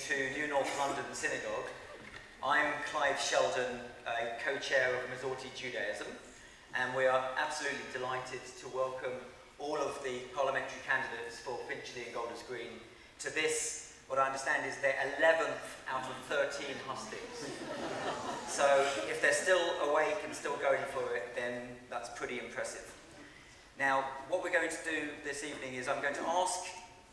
to New North London Synagogue. I'm Clive Sheldon, co-chair of Masorti Judaism, and we are absolutely delighted to welcome all of the parliamentary candidates for Finchley and Golders Green to this, what I understand is their 11th out of 13 hustings. So if they're still awake and still going for it, then that's pretty impressive. Now, what we're going to do this evening is I'm going to ask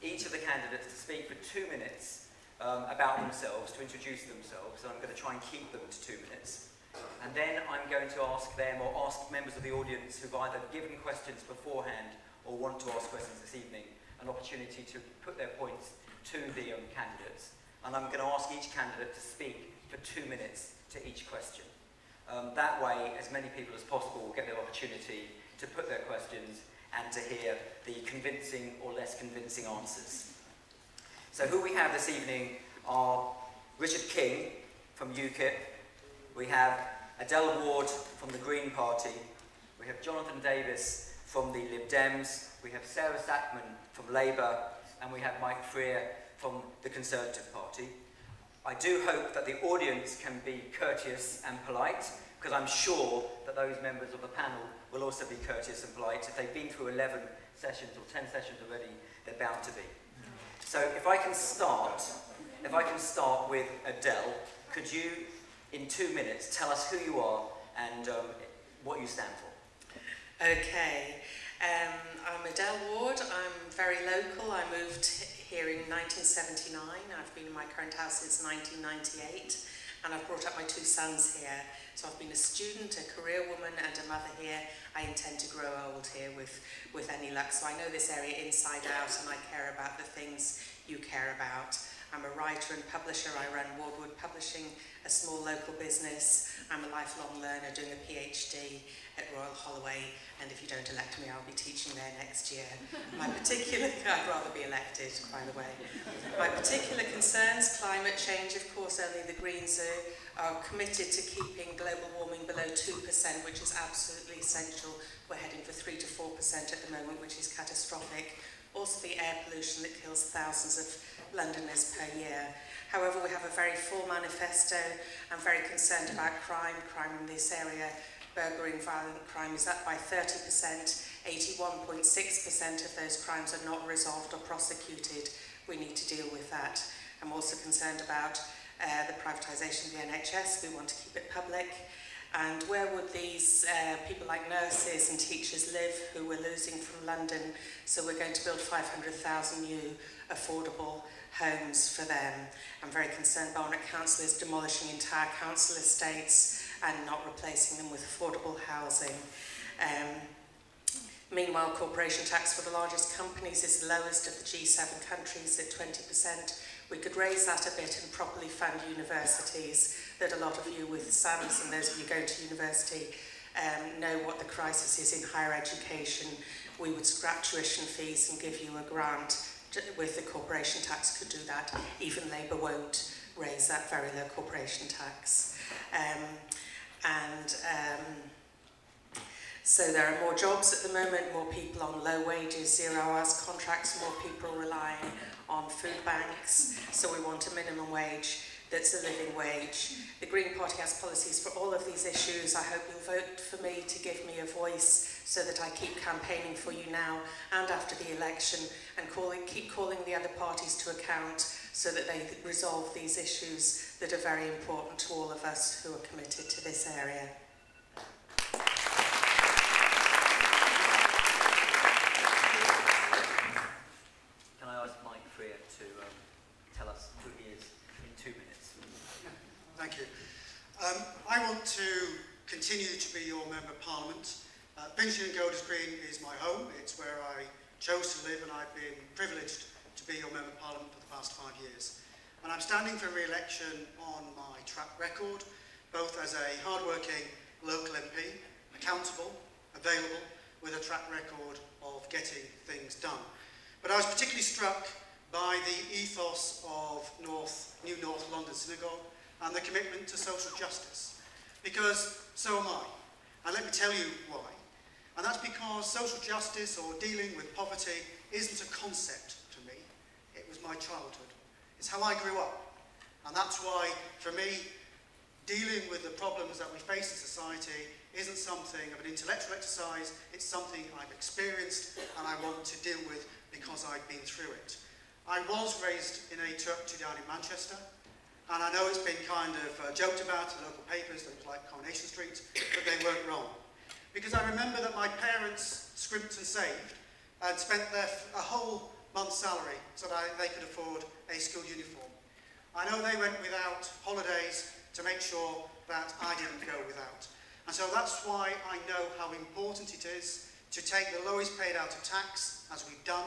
each of the candidates to speak for 2 minutes about themselves, to introduce themselves, and I'm going to try and keep them to 2 minutes. And then I'm going to ask them, or ask members of the audience who've either given questions beforehand or want to ask questions this evening, an opportunity to put their points to the candidates. And I'm going to ask each candidate to speak for 2 minutes to each question. That way, as many people as possible will get the opportunity to put their questions and to hear the convincing or less convincing answers. So who we have this evening are Richard King from UKIP, we have Adele Ward from the Green Party, we have Jonathan Davies from the Lib Dems, we have Sarah Sackman from Labour, and we have Mike Freer from the Conservative Party. I do hope that the audience can be courteous and polite, because I'm sure that those members of the panel will also be courteous and polite. If they've been through 11 sessions or 10 sessions already, they're bound to be. So if I can start with Adele, could you, in 2 minutes, tell us who you are and what you stand for? Okay, I'm Adele Ward. I'm very local. I moved here in 1979. I've been in my current house since 1998. And I've brought up my 2 sons here. So I've been a student, a career woman, and a mother here. I intend to grow old here with any luck. So I know this area inside out, and I care about the things you care about. I'm a writer and publisher. I run Wardwood Publishing, a small local business. I'm a lifelong learner doing a PhD at Royal Holloway, and if you don't elect me, I'll be teaching there next year. I'd rather be elected, by the way. My particular concerns, climate change, of course, only the Greens are committed to keeping global warming below 2%, which is absolutely essential. We're heading for 3 to 4% at the moment, which is catastrophic. Also the air pollution that kills thousands of Londoners per year. However, we have a very full manifesto. I'm very concerned about crime in this area. Burglary and violent crime is up by 30%. 81.6% of those crimes are not resolved or prosecuted. We need to deal with that. I'm also concerned about the privatisation of the NHS. We want to keep it public. And where would these people like nurses and teachers live who we're losing from London? So we're going to build 500,000 new affordable homes for them. I'm very concerned Barnet Council is demolishing entire council estates and not replacing them with affordable housing. Meanwhile, corporation tax for the largest companies is the lowest of the G7 countries at 20%. We could raise that a bit and properly fund universities, that a lot of you with sons and those of you going to university know what the crisis is in higher education. We would scrap tuition fees and give you a grant with the corporation tax, could do that. Even Labour won't raise that very low corporation tax. So there are more jobs at the moment, more people on low wages, 0 hours contracts, more people relying on food banks. So we want a minimum wage that's a living wage. The Green Party has policies for all of these issues. I hope you'll vote for me to give me a voice so that I keep campaigning for you now and after the election, and keep calling the other parties to account so that they resolve these issues that are very important to all of us who are committed to this area. Can I ask Mike Freer to tell us who he is in 2 minutes? Thank you. I want to continue to be your Member of Parliament. Finchley and Golders Green is my home. It's where I chose to live, and I've been privileged to be your Member of Parliament for the past 5 years. And I'm standing for re-election on my track record, both as a hard-working local MP, accountable, available, with a track record of getting things done. But I was particularly struck by the ethos of New North London Synagogue and the commitment to social justice, because so am I. And let me tell you why. And that's because social justice or dealing with poverty isn't a concept to me. It was my childhood. It's how I grew up. And that's why, for me, dealing with the problems that we face in society isn't something of an intellectual exercise, it's something I've experienced and I want to deal with because I've been through it. I was raised in a church down in Manchester, and I know it's been kind of joked about in local papers that it was like Coronation Street, but they weren't wrong. Because I remember that my parents scrimped and saved and spent a whole month's salary so that they could afford a school uniform. I know they went without holidays to make sure that I didn't go without. And so that's why I know how important it is to take the lowest paid out of tax, as we've done,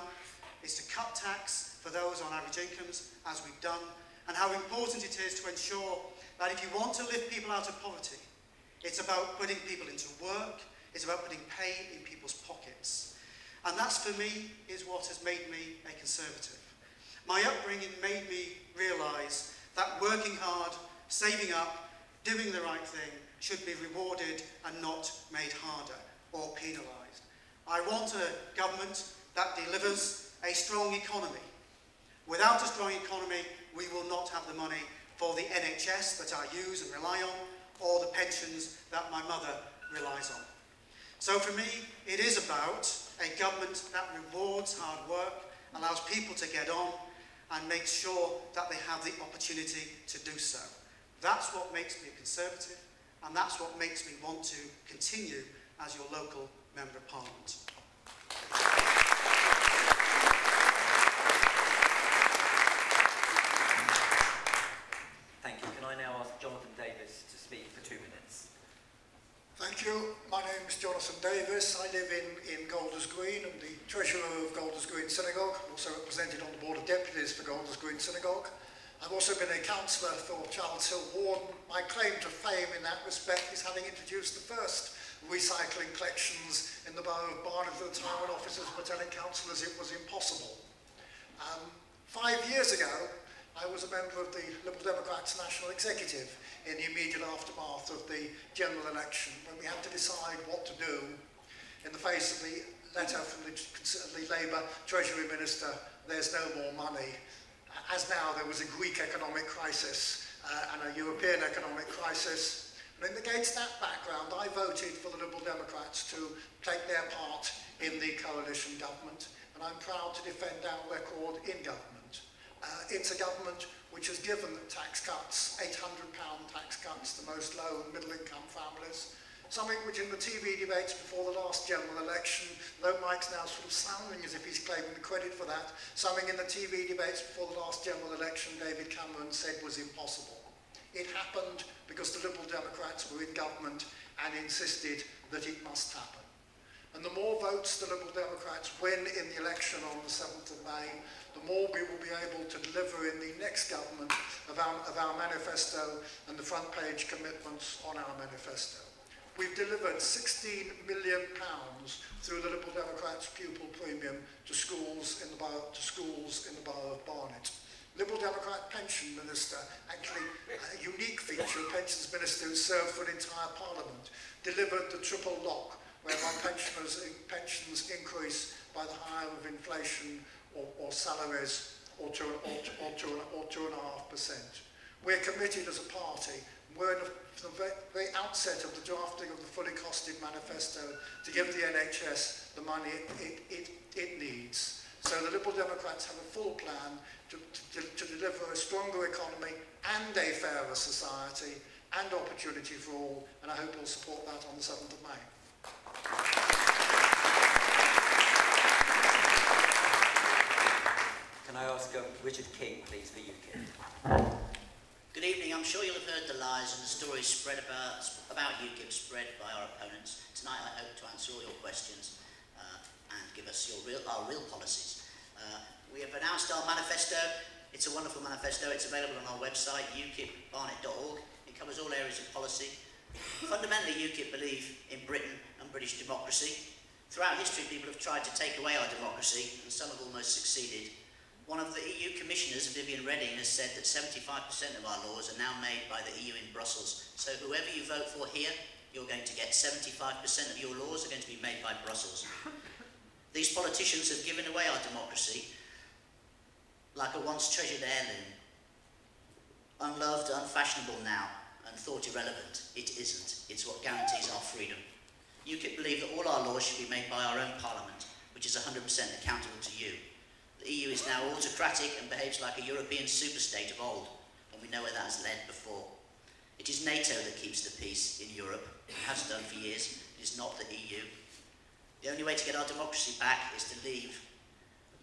is to cut tax for those on average incomes, as we've done, and how important it is to ensure that if you want to lift people out of poverty, it's about putting people into work, it's about putting pay in people's pockets. And that's, for me, is what has made me a Conservative. My upbringing made me realise that working hard, saving up, doing the right thing should be rewarded and not made harder or penalised. I want a government that delivers a strong economy. Without a strong economy, we will not have the money for the NHS that I use and rely on, or the pensions that my mother relies on. So for me, it is about a government that rewards hard work, allows people to get on, and makes sure that they have the opportunity to do so. That's what makes me a Conservative, and that's what makes me want to continue as your local Member of Parliament. Thank you. Can I now ask Jonathan Davies to speak for 2 minutes? Thank you. My name is Jonathan Davies. I live in Golders Green. I'm the Treasurer of Golders Green Synagogue. I'm also represented on the Board of Deputies for Golders Green Synagogue. I've also been a councillor for Charles Hill Ward. My claim to fame in that respect is having introduced the first recycling collections in the borough of Barnet at the time when officers were telling councillors it was impossible. 5 years ago, I was a member of the Liberal Democrats National Executive in the immediate aftermath of the general election, when we had to decide what to do in the face of the letter from the Labour Treasury Minister, there's no more money. As now, there was a Greek economic crisis and a European economic crisis. And against that background, I voted for the Liberal Democrats to take their part in the coalition government, and I'm proud to defend our record in government. It's a government which has given tax cuts, £800 tax cuts to most low and middle income families, something which in the TV debates before the last general election, though Mike's now sort of sounding as if he's claiming the credit for that, something in the TV debates before the last general election David Cameron said was impossible. It happened because the Liberal Democrats were in government and insisted that it must happen. And the more votes the Liberal Democrats win in the election on the 7th of May, the more we will be able to deliver in the next government of our manifesto and the front page commitments on our manifesto. We've delivered £16 million through the Liberal Democrats pupil premium to schools in the borough of Barnet. Liberal Democrat pension minister, actually a unique feature, a pensions minister who served for an entire parliament, delivered the triple lock, whereby pensions increase by the higher of inflation or salaries or 2.5%. We're committed as a party. We're from the very outset of the drafting of the fully costed manifesto to give the NHS the money it needs. So the Liberal Democrats have a full plan to deliver a stronger economy and a fairer society and opportunity for all, and I hope you'll support that on the 7th of May. Can I ask Richard King, please, for UKIP? Good evening. I'm sure you'll have heard the lies and the stories spread about UKIP spread by our opponents. Tonight I hope to answer all your questions and give us our real policies. We have announced our manifesto. It's a wonderful manifesto. It's available on our website, ukipbarnet.org. It covers all areas of policy. Fundamentally, UKIP believe in Britain and British democracy. Throughout history, people have tried to take away our democracy, and some have almost succeeded. One of the EU commissioners, Viviane Reding, has said that 75% of our laws are now made by the EU in Brussels. So whoever you vote for here, you're going to get 75% of your laws are going to be made by Brussels. These politicians have given away our democracy like a once treasured heirloom. Unloved, unfashionable now, and thought irrelevant, it isn't. It's what guarantees our freedom. UKIP believe that all our laws should be made by our own parliament, which is 100% accountable to you. The EU is now autocratic and behaves like a European superstate of old, and we know where that has led before. It is NATO that keeps the peace in Europe. It has done for years. It is not the EU. The only way to get our democracy back is to leave.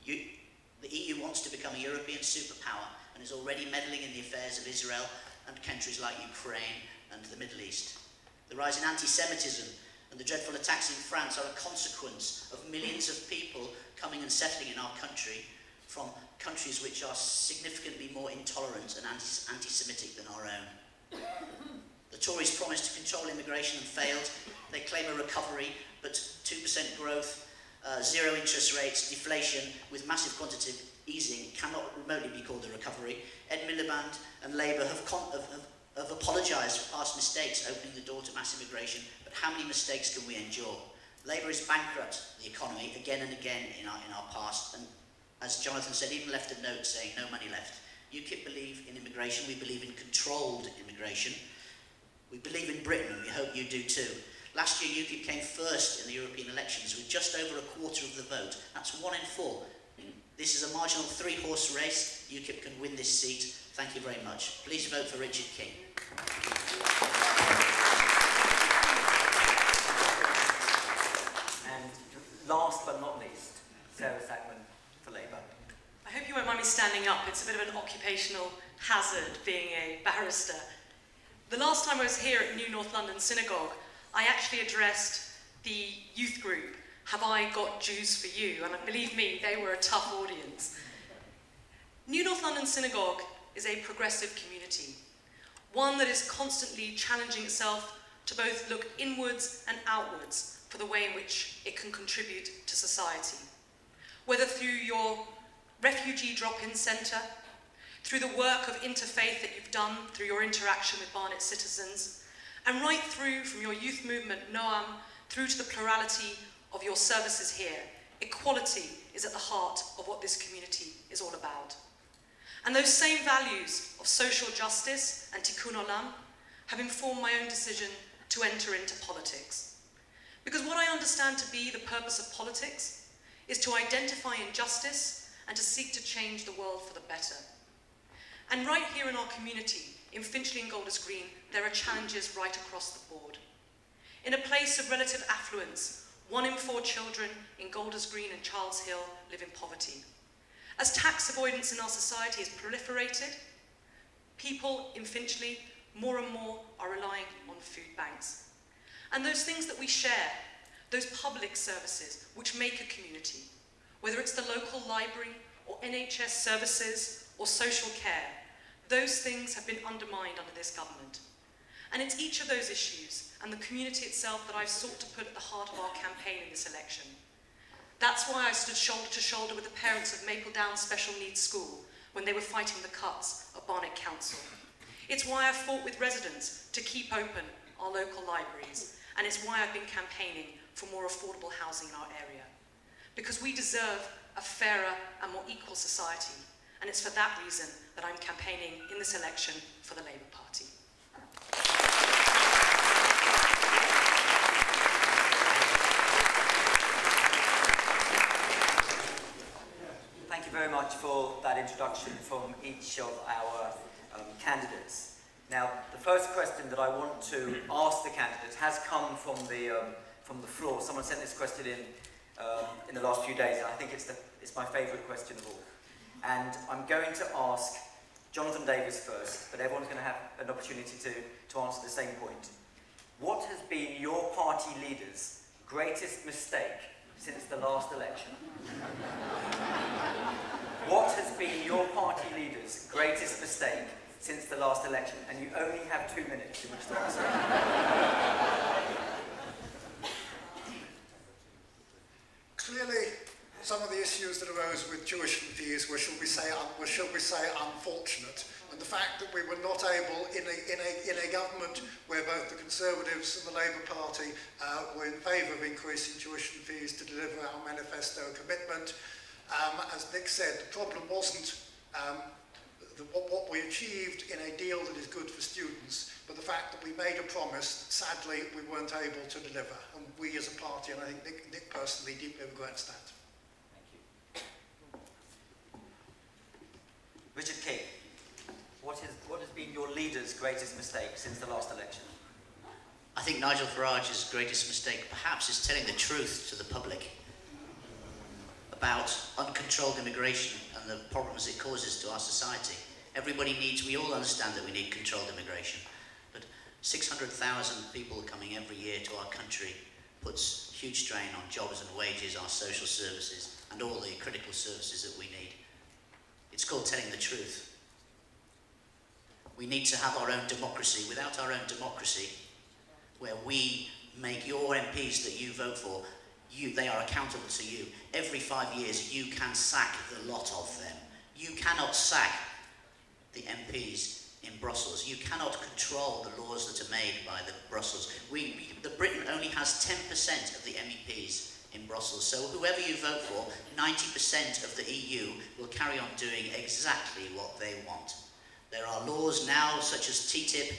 The EU wants to become a European superpower and is already meddling in the affairs of Israel and countries like Ukraine and the Middle East. The rise in anti-Semitism and the dreadful attacks in France are a consequence of millions of people coming and settling in our country from countries which are significantly more intolerant and anti-Semitic than our own. The Tories promised to control immigration and failed. They claim a recovery, but 2% growth, zero interest rates, deflation with massive quantitative easing cannot remotely be called a recovery. Ed Miliband and Labour have apologised for past mistakes, opening the door to mass immigration, but how many mistakes can we endure? Labour has bankrupted the economy again and again in our past, and as Jonathan said, even left a note saying no money left. UKIP believe in immigration, we believe in controlled immigration. We believe in Britain, and we hope you do too. Last year, UKIP came first in the European elections with just over a quarter of the vote. That's 1 in 4. This is a marginal 3-horse race. UKIP can win this seat. Thank you very much. Please vote for Richard King. And last but not least, Sarah Sackman for Labour. I hope you won't mind me standing up. It's a bit of an occupational hazard being a barrister. The last time I was here at New North London Synagogue, I actually addressed the youth group, Have I Got Jews for You? And believe me, they were a tough audience. New North London Synagogue is a progressive community, one that is constantly challenging itself to both look inwards and outwards for the way in which it can contribute to society. Whether through your refugee drop-in centre, through the work of interfaith that you've done through your interaction with Barnet citizens, and right through from your youth movement, Noam, through to the plurality of your services here, equality is at the heart of what this community is all about. And those same values of social justice and tikkun olam have informed my own decision to enter into politics. Because what I understand to be the purpose of politics is to identify injustice and to seek to change the world for the better. And right here in our community, in Finchley and Golders Green, there are challenges right across the board. In a place of relative affluence, 1 in 4 children in Golders Green and Charles Hill live in poverty. As tax avoidance in our society has proliferated, people in Finchley more and more are relying on food banks. And those things that we share, those public services which make a community, whether it's the local library or NHS services or social care, those things have been undermined under this government. And it's each of those issues and the community itself that I've sought to put at the heart of our campaign in this election. That's why I stood shoulder to shoulder with the parents of Maple Downs Special Needs School when they were fighting the cuts at Barnet Council. It's why I've fought with residents to keep open our local libraries, and it's why I've been campaigning for more affordable housing in our area. Because we deserve a fairer and more equal society, and it's for that reason that I'm campaigning in this election for the Labour Party. Thank you very much for that introduction from each of our candidates. Now, the first question that I want to ask the candidates has come from the floor. Someone sent this question in the last few days, and I think it's my favourite question of all. And I'm going to ask Jonathan Davies first, but everyone's going to have an opportunity to answer the same point. What has been your party leader's greatest mistake since the last election? What has been your party leader's greatest mistake since the last election? And you only have 2 minutes in which to answer. Clearly, some of the issues that arose with tuition fees were, shall we say, unfortunate. And the fact that we were not able, in a government where both the Conservatives and the Labour Party were in favour of increasing tuition fees, to deliver our manifesto commitment. As Nick said, the problem wasn't what we achieved in a deal that is good for students, but the fact that we made a promise that sadly we weren't able to deliver. And we as a party, and I think Nick personally, deeply regrets that. Thank you. Richard King, what has been your leader's greatest mistake since the last election? I think Nigel Farage's greatest mistake perhaps is telling the truth to the public about uncontrolled immigration and the problems it causes to our society. We all understand that we need controlled immigration, but 600,000 people coming every year to our country puts huge strain on jobs and wages, our social services, and all the critical services that we need. It's called telling the truth. We need to have our own democracy. Without our own democracy, where we make your MPs that you vote for, they are accountable to you. Every 5 years, you can sack the lot of them. You cannot sack the MPs in Brussels. You cannot control the laws that are made by the Brussels. Britain only has 10% of the MEPs in Brussels, so whoever you vote for, 90% of the EU will carry on doing exactly what they want. There are laws now, such as TTIP,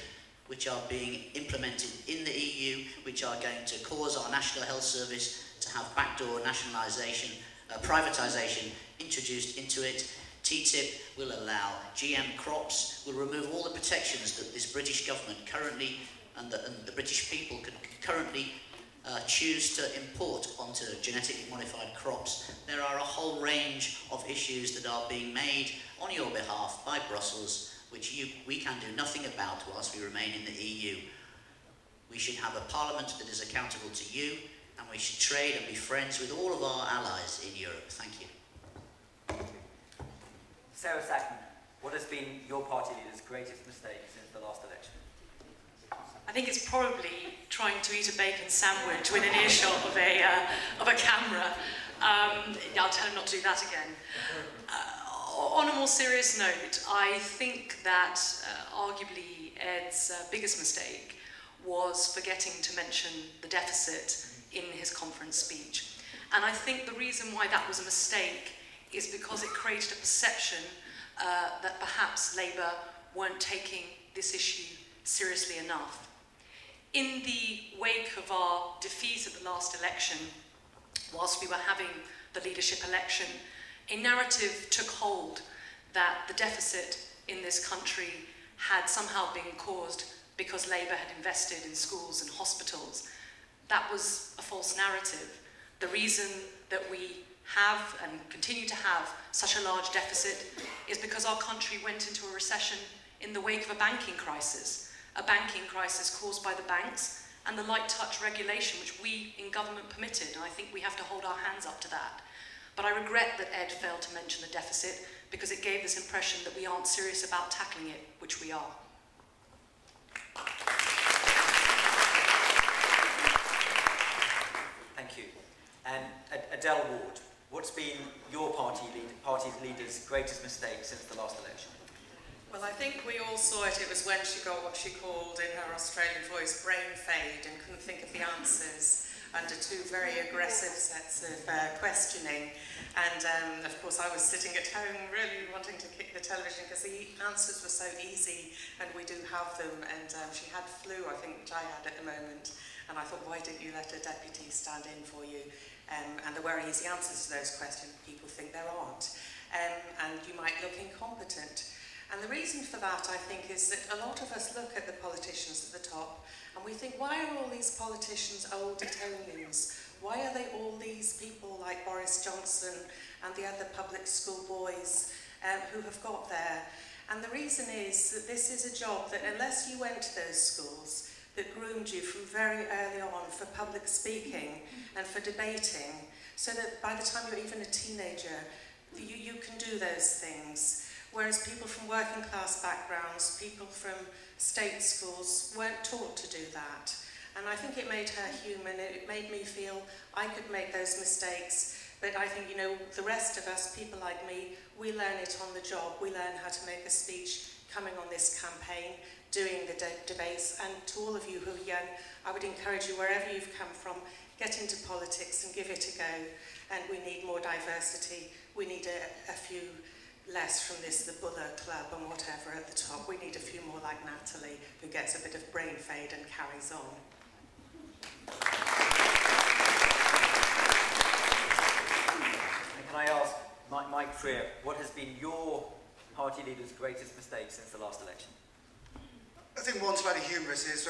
which are being implemented in the EU, which are going to cause our National Health Service to have backdoor nationalisation, privatisation introduced into it. TTIP will allow GM crops, will remove all the protections that this British government currently, and the British people can currently choose to import onto genetically modified crops. There are a whole range of issues that are being made on your behalf by Brussels, which we can do nothing about whilst we remain in the EU. We should have a parliament that is accountable to you, and we should trade and be friends with all of our allies in Europe. Thank you. Sarah Sackman, what has been your party leader's greatest mistake since the last election? I think it's probably trying to eat a bacon sandwich within earshot of a camera. I'll tell him not to do that again. On a more serious note, I think that arguably Ed's biggest mistake was forgetting to mention the deficit in his conference speech. And I think the reason why that was a mistake is because it created a perception that perhaps Labour weren't taking this issue seriously enough. In the wake of our defeat at the last election, whilst we were having the leadership election, a narrative took hold that the deficit in this country had somehow been caused because Labour had invested in schools and hospitals. That was a false narrative. The reason that we have and continue to have such a large deficit is because our country went into a recession in the wake of a banking crisis caused by the banks and the light touch regulation which we in government permitted, and I think we have to hold our hands up to that. But I regret that Ed failed to mention the deficit because it gave this impression that we aren't serious about tackling it, which we are. Thank you. And Adele Ward, what's been your party's leader's greatest mistake since the last election? Well, I think we all saw it. It was when she got what she called in her Australian voice brain fade and couldn't think of the answers under two very aggressive sets of questioning. And of course I was sitting at home really wanting to kick the television because the answers were so easy and we do have them. And she had flu, I think, which I had at the moment. And I thought, why didn't you let a deputy stand in for you? And there were easy answers to those questions. People think there aren't. And you might look incompetent. And the reason for that, I think, is that a lot of us look at the politicians at the top and we think, why are all these politicians old Etonians? Why are they all these people like Boris Johnson and the other public school boys who have got there? And the reason is that this is a job that unless you went to those schools that groomed you from very early on for public speaking and for debating, so that by the time you're even a teenager, you can do those things. Whereas people from working class backgrounds, people from state schools weren't taught to do that. And I think it made her human. It made me feel I could make those mistakes. But I think, you know, the rest of us, people like me, we learn it on the job. We learn how to make a speech coming on this campaign, doing the debates. And to all of you who are young, I would encourage you, wherever you've come from, get into politics and give it a go. And we need more diversity. We need a few less from this, the Buller Club and whatever at the top. We need a few more like Natalie, who gets a bit of brain fade and carries on. And can I ask, Mike Freer, what has been your party leader's greatest mistake since the last election? I think one slightly humorous is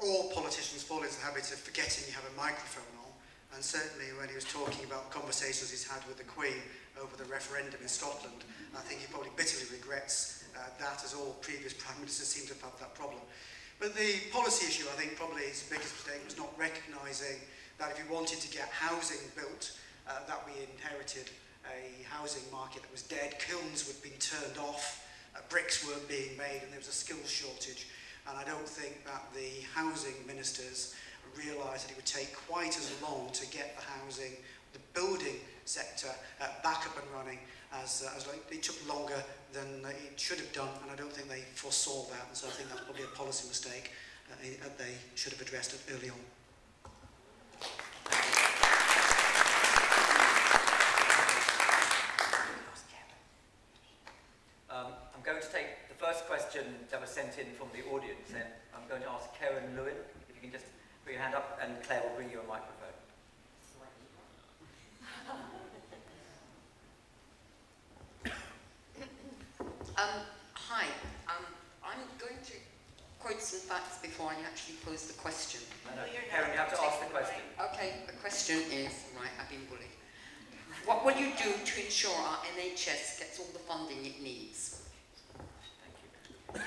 all politicians fall into the habit of forgetting you have a microphone on, and certainly when he was talking about conversations he's had with the Queen over the referendum in Scotland, I think he probably bitterly regrets that, as all previous Prime Ministers seem to have had that problem. But the policy issue, I think, probably his biggest mistake was not recognising that if you wanted to get housing built, that we inherited a housing market that was dead, kilns had been turned off, bricks weren't being made, and there was a skills shortage. And I don't think that the housing ministers realised that it would take quite as long to get the housing, the building sector back up and running as it took longer than it should have done, and I don't think they foresaw that, and so I think that's probably a policy mistake that they should have addressed it early on. I'm going to take the first question that was sent in from the audience, and I'm going to ask Karen Lewin, if you can just put your hand up, and Claire will bring you a microphone. Hi, I'm going to quote some facts before I actually pose the question. No, Karen, you have to ask the question. Okay, the question is, right, I've been bullied. What will you do to ensure our NHS gets all the funding it needs? Thank you.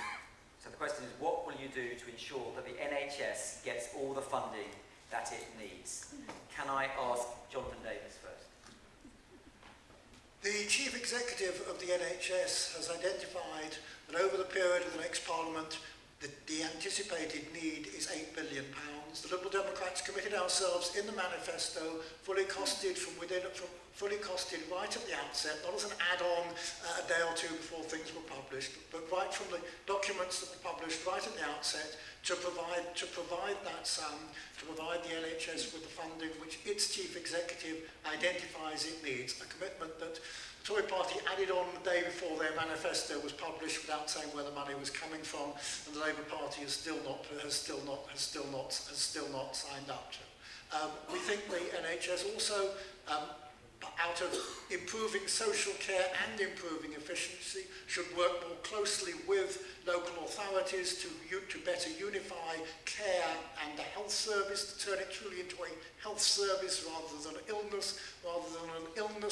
So the question is, what will you do to ensure that the NHS gets all the funding that it needs? Can I ask Jonathan Davies first? The Chief Executive of the NHS has identified that over the period of the next Parliament, the anticipated need is £8 billion. The Liberal Democrats committed ourselves in the manifesto, fully costed right at the outset, not as an add-on a day or two before things were published, but right from the documents that were published right at the outset to provide that sum, to provide the NHS with the funding which its Chief Executive identifies it needs, a commitment that the Tory party added on the day before their manifesto was published without saying where the money was coming from, and the Labour Party has still not signed up to. We think the NHS also, out of improving social care and improving efficiency, should work more closely with local authorities to better unify care and the health service, to turn it truly into a health service rather than an illness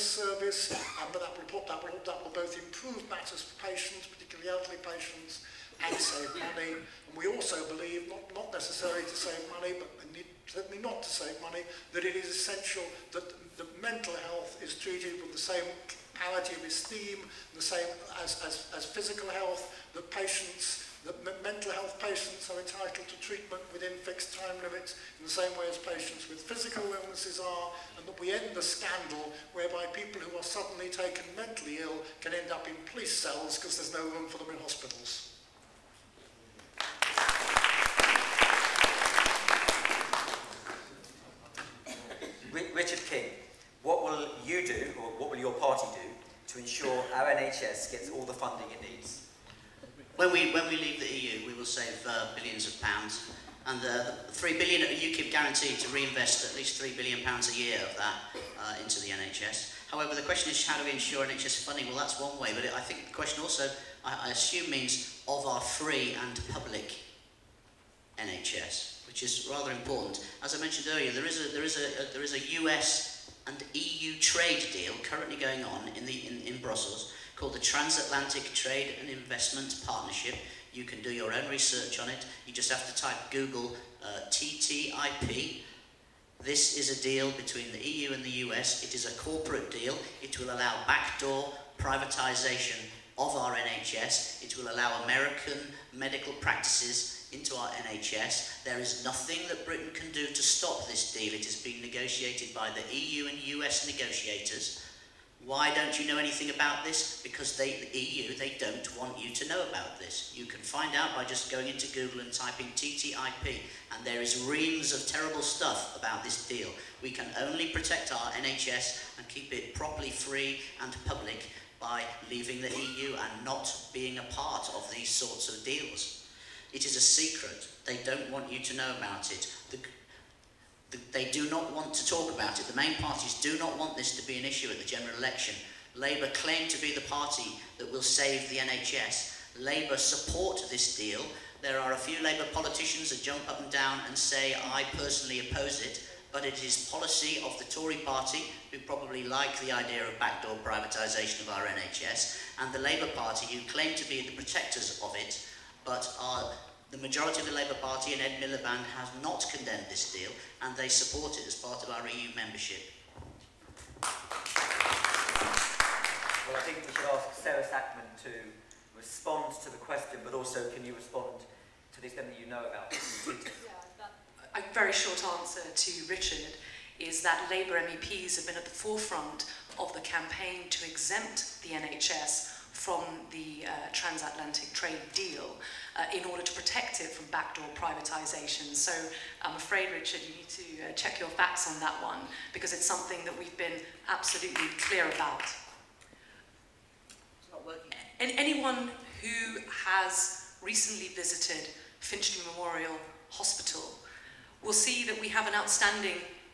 service, and that will both improve matters for patients, particularly elderly patients, and save money. And we also believe, not necessarily to save money, but certainly not to save money, that it is essential that the mental health is treated with the same parity of esteem, the same as physical health, that mental health patients are entitled to treatment within fixed time limits in the same way as patients with physical illnesses are, and that we end the scandal whereby people who are suddenly taken mentally ill can end up in police cells because there's no room for them in hospitals. Richard King, what will you do, or what will your party do, to ensure our NHS gets all the funding it needs? When we leave the EU, we will save billions of pounds, and the £3 billion UKIP guaranteed to reinvest at least £3 billion a year of that into the NHS. However, the question is, how do we ensure NHS funding? Well, that's one way, but I think the question also, I assume, means of our free and public NHS, which is rather important. As I mentioned earlier, there is a US and EU trade deal currently going on in Brussels called the Transatlantic Trade and Investment Partnership. You can do your own research on it. You just have to type Google TTIP. This is a deal between the EU and the US. It is a corporate deal. It will allow backdoor privatization of our NHS. It will allow American medical practices into our NHS. There is nothing that Britain can do to stop this deal. It has been negotiated by the EU and US negotiators. Why don't you know anything about this? Because the EU, they don't want you to know about this. You can find out by just going into Google and typing TTIP, and there is reams of terrible stuff about this deal. We can only protect our NHS and keep it properly free and public by leaving the EU and not being a part of these sorts of deals. It is a secret. They don't want you to know about it. They do not want to talk about it. The main parties do not want this to be an issue at the general election. Labour claim to be the party that will save the NHS. Labour support this deal. There are a few Labour politicians that jump up and down and say, I personally oppose it, but it is policy of the Tory party, who probably like the idea of backdoor privatisation of our NHS, and the Labour Party, who claim to be the protectors of it, but the majority of the Labour Party and Ed Miliband has not condemned this deal, and they support it as part of our EU membership. Well, I think we should ask Sarah Sackman to respond to the question, but also can you respond to the extent that you know about this? A very short answer to Richard is that Labour MEPs have been at the forefront of the campaign to exempt the NHS from the transatlantic trade deal in order to protect it from backdoor privatisation. So I'm afraid, Richard, you need to check your facts on that one, because it's something that we've been absolutely clear about. It's not working. And anyone who has recently visited Finchley Memorial Hospital will see that we have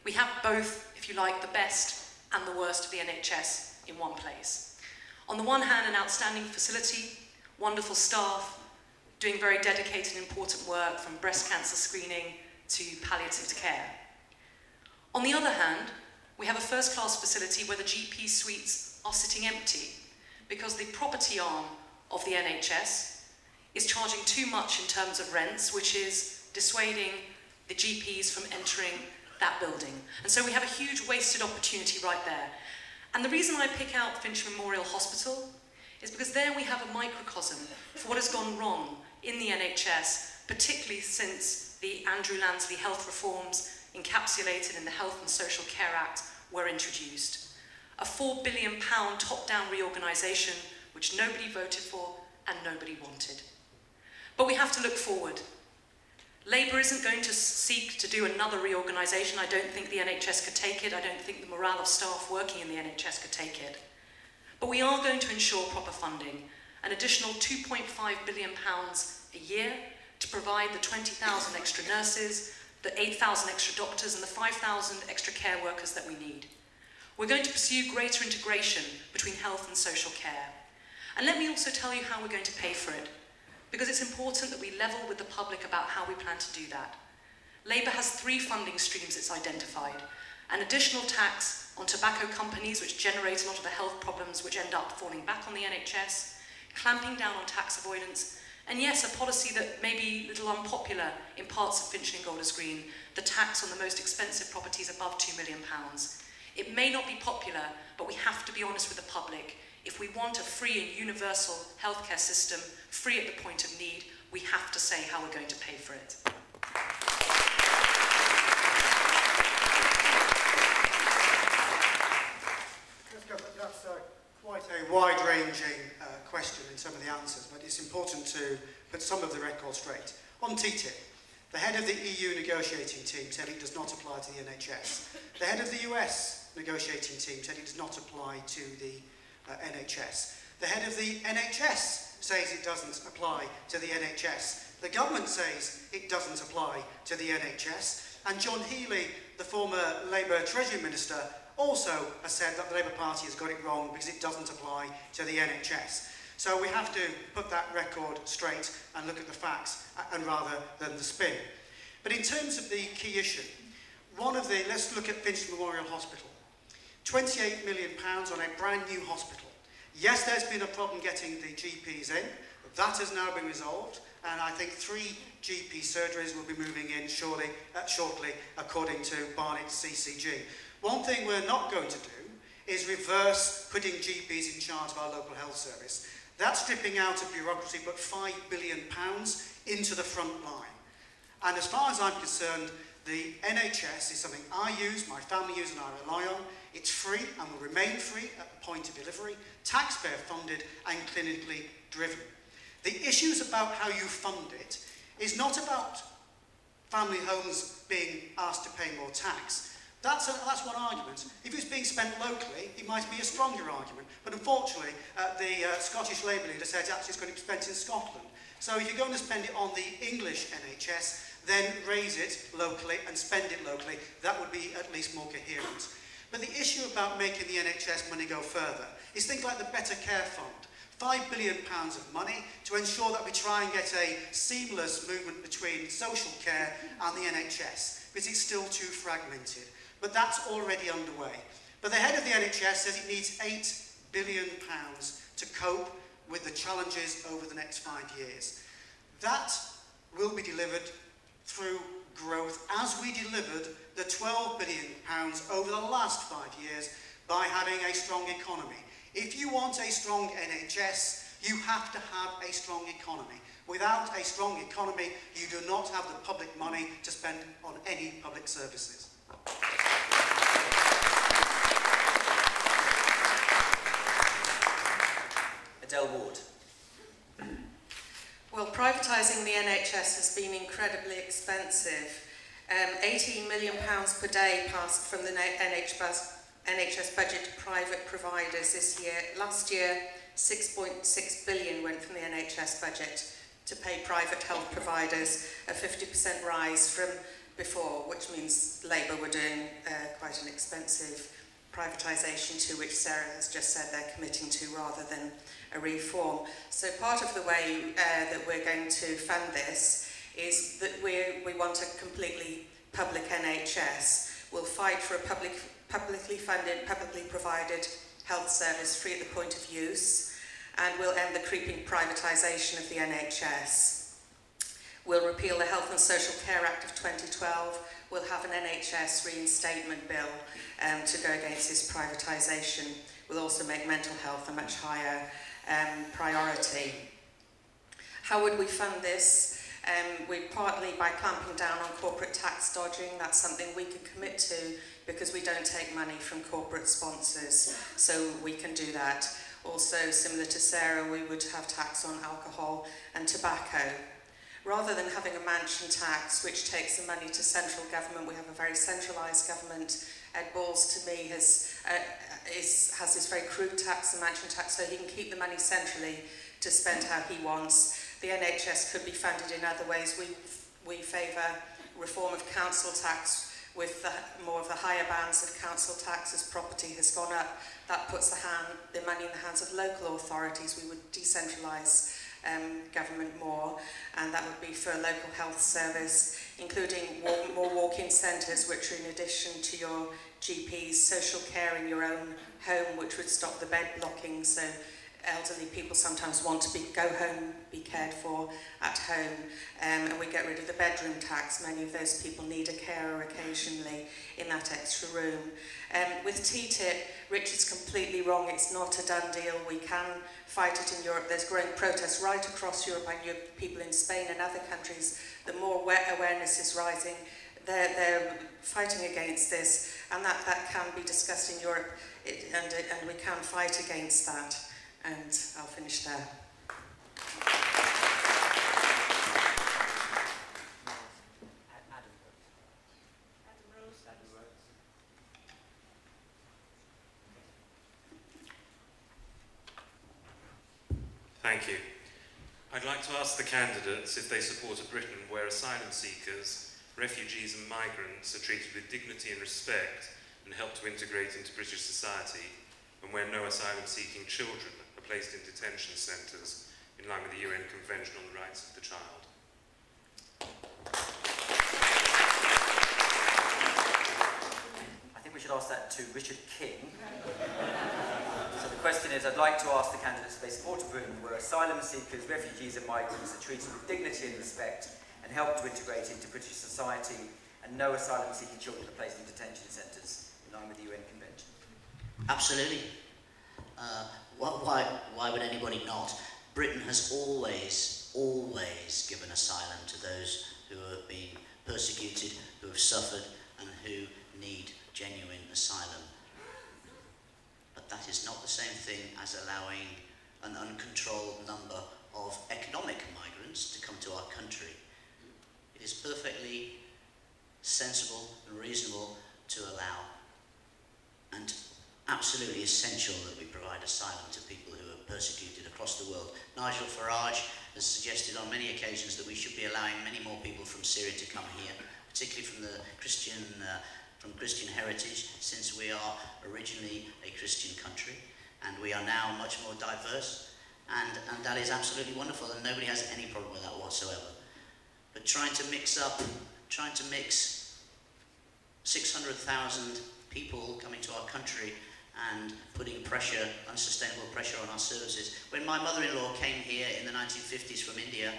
we have both, if you like, the best and the worst of the NHS in one place. On the one hand, an outstanding facility, wonderful staff, doing very dedicated and important work from breast cancer screening to palliative care. On the other hand, we have a first-class facility where the GP suites are sitting empty because the property arm of the NHS is charging too much in terms of rents, which is dissuading the GPs from entering that building. And so we have a huge wasted opportunity right there. And the reason I pick out Finchley Memorial Hospital is because there we have a microcosm for what has gone wrong in the NHS, particularly since the Andrew Lansley health reforms encapsulated in the Health and Social Care Act were introduced. A £4 billion top-down reorganisation which nobody voted for and nobody wanted. But we have to look forward. Labour isn't going to seek to do another reorganisation. I don't think the NHS could take it. I don't think the morale of staff working in the NHS could take it. But we are going to ensure proper funding, an additional £2.5 billion a year to provide the 20,000 extra nurses, the 8,000 extra doctors and the 5,000 extra care workers that we need. We're going to pursue greater integration between health and social care. And let me also tell you how we're going to pay for it, because it's important that we level with the public about how we plan to do that. Labour has 3 funding streams it's identified: an additional tax on tobacco companies, which generate a lot of the health problems which end up falling back on the NHS, clamping down on tax avoidance, and yes, a policy that may be a little unpopular in parts of Finchley and Golders Green, the tax on the most expensive properties above £2 million. It may not be popular, but we have to be honest with the public. If we want a free and universal healthcare system, free at the point of need, we have to say how we're going to pay for it. That's quite a wide-ranging question in some of the answers, but it's important to put some of the record straight. On TTIP, the head of the EU negotiating team said it does not apply to the NHS. The head of the US negotiating team said it does not apply to the NHS. The head of the NHS says it doesn't apply to the NHS. The government says it doesn't apply to the NHS. And John Healey, the former Labour Treasury Minister, also has said that the Labour Party has got it wrong because it doesn't apply to the NHS. So we have to put that record straight and look at the facts and rather than the spin. But in terms of the key issue, let's look at Finchley Memorial Hospital. £28 million on a brand new hospital. Yes, there's been a problem getting the GPs in, but that has now been resolved, and I think 3 GP surgeries will be moving in shortly, according to Barnett's CCG. One thing we're not going to do is reverse putting GPs in charge of our local health service. That's stripping out of bureaucracy, but £5 billion into the front line. And as far as I'm concerned, the NHS is something I use, my family use, and I rely on. It's free and will remain free at the point of delivery, taxpayer funded and clinically driven. The issues about how you fund it is not about family homes being asked to pay more tax, That's one argument. If it's being spent locally, it might be a stronger argument. But unfortunately, the Scottish Labour leader said actually it's going to be spent in Scotland. So if you're going to spend it on the English NHS, then raise it locally and spend it locally. That would be at least more coherent. But the issue about making the NHS money go further is things like the Better Care Fund. £5 billion of money to ensure that we try and get a seamless movement between social care and the NHS, because it's still too fragmented. But that's already underway. But the head of the NHS says it needs £8 billion to cope with the challenges over the next 5 years. That will be delivered through growth, as we delivered the £12 billion over the last 5 years by having a strong economy. If you want a strong NHS, you have to have a strong economy. Without a strong economy, you do not have the public money to spend on any public services. Adele Ward. Well, privatising the NHS has been incredibly expensive. £18 million per day passed from the NHS budget to private providers this year. Last year, 6.6 billion went from the NHS budget to pay private health providers, a 50% rise from before, which means Labour were doing quite an expensive privatisation, to which Sarah has just said they're committing to rather than a reform. So part of the way that we're going to fund this is that we want a completely public NHS. We'll fight for a publicly funded, publicly provided health service free at the point of use, and we'll end the creeping privatisation of the NHS. We'll repeal the Health and Social Care Act of 2012. We'll have an NHS reinstatement bill to go against this privatisation. We'll also make mental health a much higher priority. How would we fund this? We partly by clamping down on corporate tax dodging. That's something we can commit to because we don't take money from corporate sponsors, so we can do that. Also, similar to Sarah, we would have tax on alcohol and tobacco. Rather than having a mansion tax, which takes the money to central government, we have a very centralised government. Ed Balls, to me, has this very crude tax, the mansion tax, so he can keep the money centrally to spend how he wants. The NHS could be funded in other ways. We favour reform of council tax with more of the higher bands of council tax as property has gone up. That puts the money in the hands of local authorities. We would decentralise government more, and that would be for a local health service, including more walk-in centres, which are in addition to your GPs, social care in your own home, which would stop the bed blocking, so elderly people sometimes want to go home, be cared for at home, and we get rid of the bedroom tax. Many of those people need a carer occasionally in that extra room. With TTIP, Richard's completely wrong. It's not a done deal. We can fight it in Europe. There's growing protests right across Europe. I know people in Spain and other countries, the more awareness is rising, they're fighting against this, and that can be discussed in Europe, and we can fight against that. And I'll finish there. Thank you. I'd like to ask the candidates if they support a Britain where asylum seekers, refugees and migrants are treated with dignity and respect and helped to integrate into British society, and where no asylum-seeking children are placed in detention centres in line with the UN Convention on the Rights of the Child. I think we should ask that to Richard King. So the question is, I'd like to ask the candidates if they support a Britain where asylum seekers, refugees and migrants are treated with dignity and respect and helped to integrate into British society, and no asylum-seeking children are placed in detention centres in line with the UN Convention. Absolutely. Why would anybody not? Britain has always given asylum to those who have been persecuted, who have suffered, and who need genuine asylum. But that is not the same thing as allowing an uncontrolled number of economic migrants to come to our country. It is perfectly sensible and reasonable to allow, and absolutely essential that we provide asylum to people who are persecuted across the world. Nigel Farage has suggested on many occasions that we should be allowing many more people from Syria to come here, particularly from the Christian heritage, since we are originally a Christian country, and we are now much more diverse, and that is absolutely wonderful, and nobody has any problem with that whatsoever. But trying to mix 600,000 people coming to our country and putting pressure, unsustainable pressure on our services. When my mother-in-law came here in the 1950s from India,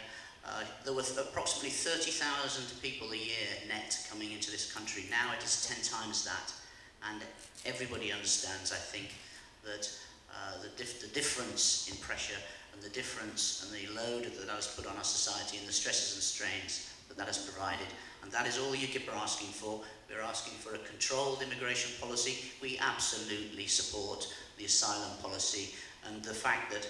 there were approximately 30,000 people a year net coming into this country. Now it is 10 times that. And everybody understands, I think, that the difference in pressure and the difference and the load that has put on our society and the stresses and strains that has provided. And that is all UKIP are asking for. We're asking for a controlled immigration policy. We absolutely support the asylum policy, and the fact that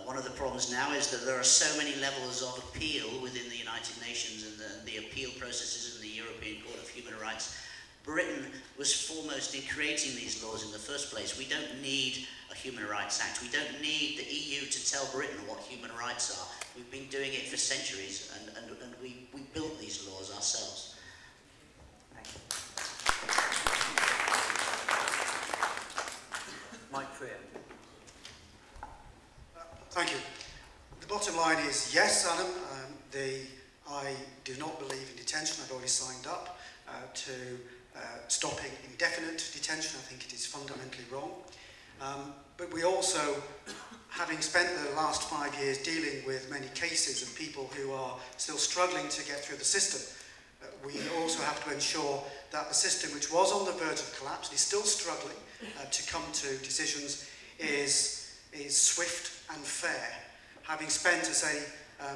one of the problems now is that there are so many levels of appeal within the United Nations and the appeal processes in the European Court of Human Rights. Britain was foremost in creating these laws in the first place. We don't need a Human Rights Act. We don't need the EU to tell Britain what human rights are. We've been doing it for centuries, and we built these laws ourselves. Thank you. Mike Freer. Thank you. The bottom line is yes, Adam. I do not believe in detention. I've already signed up to stopping indefinite detention. I think it is fundamentally wrong. But we also, having spent the last 5 years dealing with many cases of people who are still struggling to get through the system, we also have to ensure that the system, which was on the verge of collapse, is still struggling to come to decisions, is swift and fair. Having spent, as I say,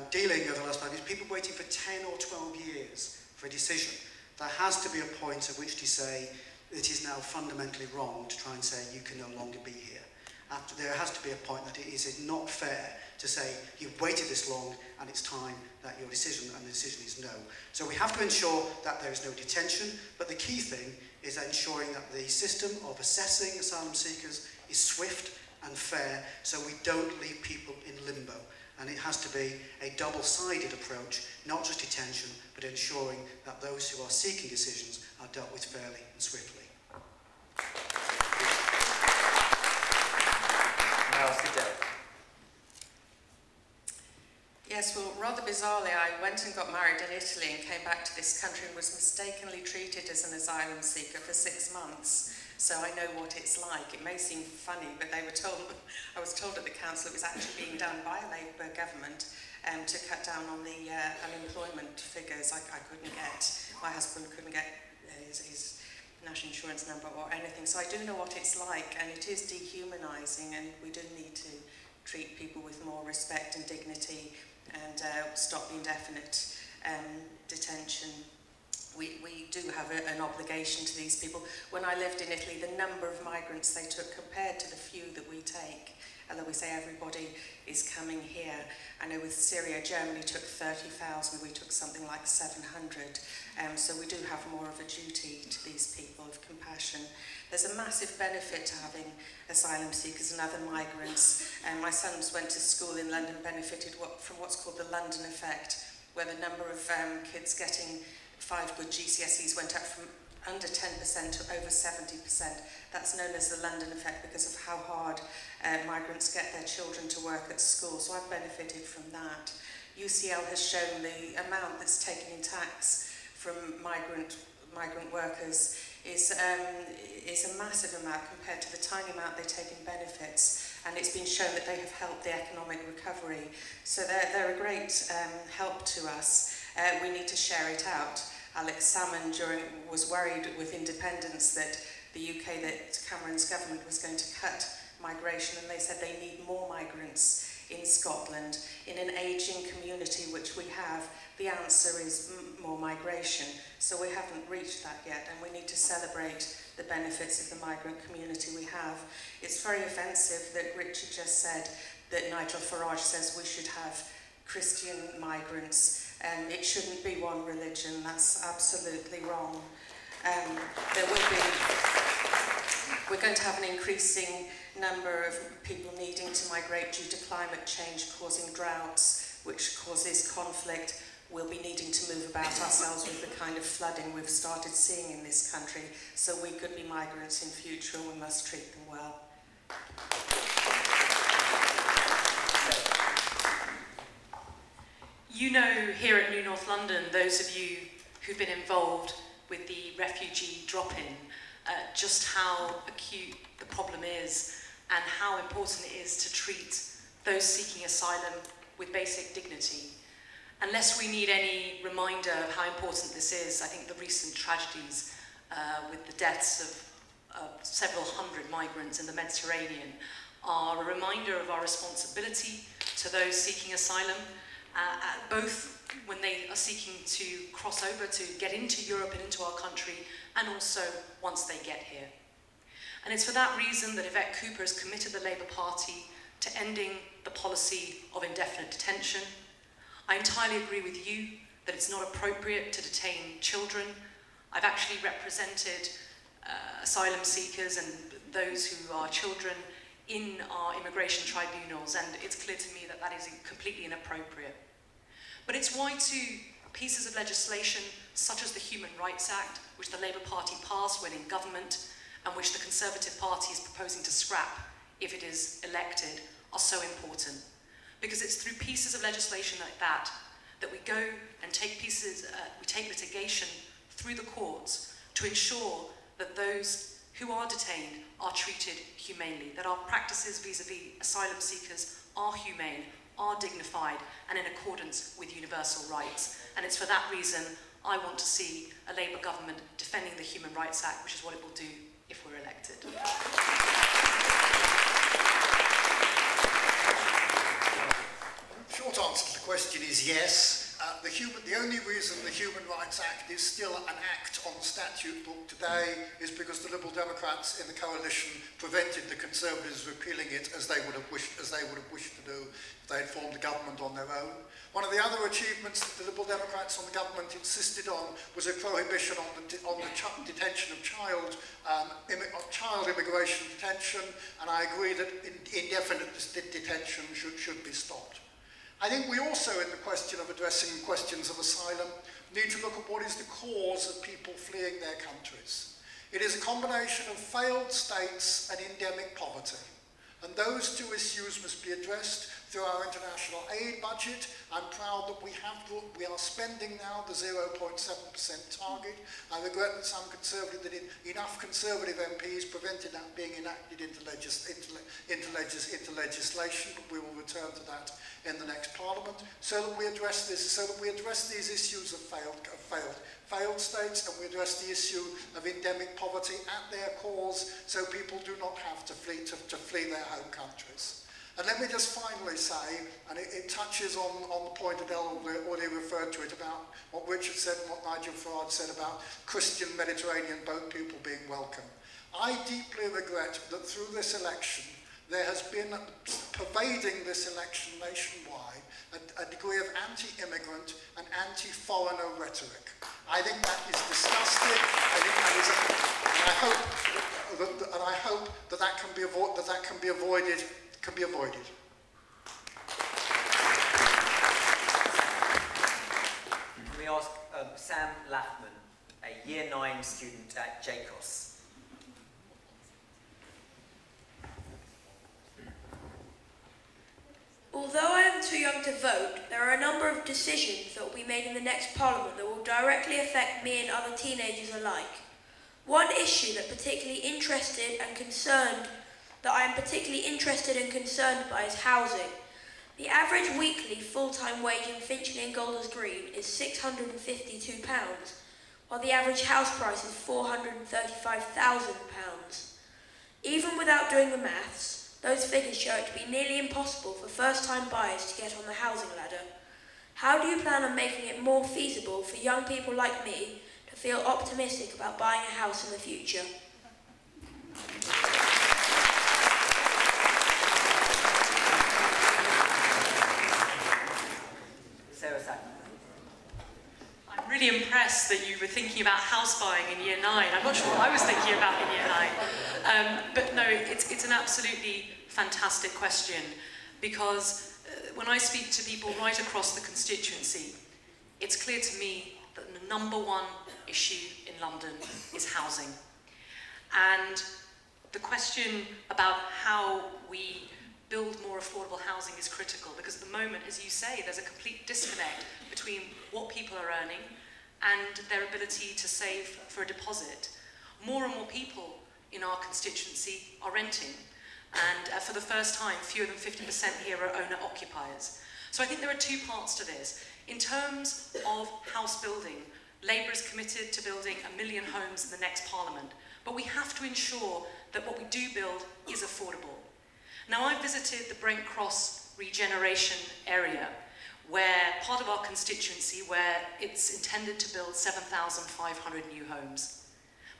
dealing over the last 5 years, people waiting for 10 or 12 years for a decision, there has to be a point at which to say it is now fundamentally wrong to try and say you can no longer be here. There has to be a point that it is not fair to say you've waited this long and it's time that your decision, and the decision is no. So we have to ensure that there is no detention, but the key thing is ensuring that the system of assessing asylum seekers is swift and fair, so we don't leave people in limbo. And it has to be a double-sided approach, not just detention, but ensuring that those who are seeking decisions are dealt with fairly and swiftly. Yes, well, rather bizarrely, I went and got married in Italy and came back to this country and was mistakenly treated as an asylum seeker for 6 months. So I know what it's like. It may seem funny, but I was told at the council it was actually being done by a Labour government to cut down on the unemployment figures. I couldn't get, my husband couldn't get his national insurance number or anything. So I do know what it's like, and it is dehumanising, and we do need to treat people with more respect and dignity and stop the indefinite detention. We do have an obligation to these people. When I lived in Italy, the number of migrants they took compared to the few that we take, although we say everybody is coming here. I know with Syria, Germany took 30,000, we took something like 700. So we do have more of a duty to these people of compassion. There's a massive benefit to having asylum seekers and other migrants. My sons went to school in London, benefited from what's called the London effect, where the number of kids getting 5 good GCSEs went up from under 10% to over 70%. That's known as the London effect because of how hard migrants get their children to work at school. So I've benefited from that. UCL has shown the amount that's taken in tax from migrant workers is a massive amount compared to the tiny amount they take in benefits, and it's been shown that they have helped the economic recovery. So they're a great help to us. We need to share it out. Alex Salmond was worried with independence that the UK, that Cameron's government was going to cut migration, and they said they need more migrants in Scotland. In an ageing community, which we have, the answer is more migration. So we haven't reached that yet, and we need to celebrate the benefits of the migrant community we have. It's very offensive that Richard just said that Nigel Farage says we should have Christian migrants. It shouldn't be one religion. That's absolutely wrong. We're going to have an increasing number of people needing to migrate due to climate change causing droughts, which causes conflict. We'll be needing to move about ourselves with the kind of flooding we've started seeing in this country, so we could be migrants in future and we must treat them well. You know, here at New North London, those of you who've been involved with the refugee drop-in, just how acute the problem is and how important it is to treat those seeking asylum with basic dignity. Unless we need any reminder of how important this is, I think the recent tragedies with the deaths of several hundred migrants in the Mediterranean are a reminder of our responsibility to those seeking asylum, both when they are seeking to cross over to get into Europe and into our country, and also once they get here. And it's for that reason that Yvette Cooper has committed the Labour Party to ending the policy of indefinite detention. I entirely agree with you that it's not appropriate to detain children. I've actually represented asylum seekers and those who are children in our immigration tribunals, and it's clear to me that that is completely inappropriate. But it's why too pieces of legislation such as the Human Rights Act, which the Labour Party passed when in government and which the Conservative Party is proposing to scrap if it is elected, are so important. Because it's through pieces of legislation like that that we go and take we take litigation through the courts to ensure that those who are detained are treated humanely, that our practices vis-à-vis asylum seekers are humane, are dignified, and in accordance with universal rights. And it's for that reason I want to see a Labour government defending the Human Rights Act, which is what it will do if we're elected. Short answer to the question is yes. The only reason the Human Rights Act is still an act on the statute book today is because the Liberal Democrats in the coalition prevented the Conservatives repealing it as they would have wished to do if they had formed a government on their own. One of the other achievements that the Liberal Democrats on the government insisted on was a prohibition on the detention of child immigration detention, and I agree that indefinite detention should be stopped. I think we also, in the question of addressing questions of asylum, need to look at what is the cause of people fleeing their countries. It is a combination of failed states and endemic poverty. And those two issues must be addressed through our international aid budget. I'm proud that we are spending now the 0.7% target. I regret that enough Conservative MPs prevented that being enacted into legislation, but we will return to that in the next Parliament, so that we address these issues of failed states, and we address the issue of endemic poverty at their cause, so people do not have to flee their home countries. And let me just finally say, and it touches on the point Adele already referred to it about what Richard said and what Nigel Farage said about Christian Mediterranean boat people being welcome. I deeply regret that through this election, there has been, pervading this election nationwide, a degree of anti-immigrant and anti-foreigner rhetoric. I think that is disgusting. I think that is, and I hope that that can be avoided. Can we ask Sam Lathman, a Year 9 student at JCOS? Although I am too young to vote, there are a number of decisions that will be made in the next Parliament that will directly affect me and other teenagers alike. One issue that I am particularly interested and concerned by is housing. The average weekly full-time wage in Finchley and Golders Green is £652, while the average house price is £435,000. Even without doing the maths, those figures show it to be nearly impossible for first-time buyers to get on the housing ladder. How do you plan on making it more feasible for young people like me to feel optimistic about buying a house in the future? I'm really impressed that you were thinking about house buying in year 9. I'm not sure what I was thinking about in year 9. But no, it's an absolutely fantastic question, because when I speak to people right across the constituency, it's clear to me that the #1 issue in London is housing. And the question about how we build more affordable housing is critical, because at the moment, as you say, there's a complete disconnect between what people are earning and their ability to save for a deposit. More and more people in our constituency are renting, and for the first time, fewer than 50% here are owner-occupiers. So I think there are 2 parts to this. In terms of house building, Labour is committed to building 1 million homes in the next Parliament, but we have to ensure that what we do build is affordable. Now, I visited the Brent Cross regeneration area, where part of our constituency, where it's intended to build 7,500 new homes.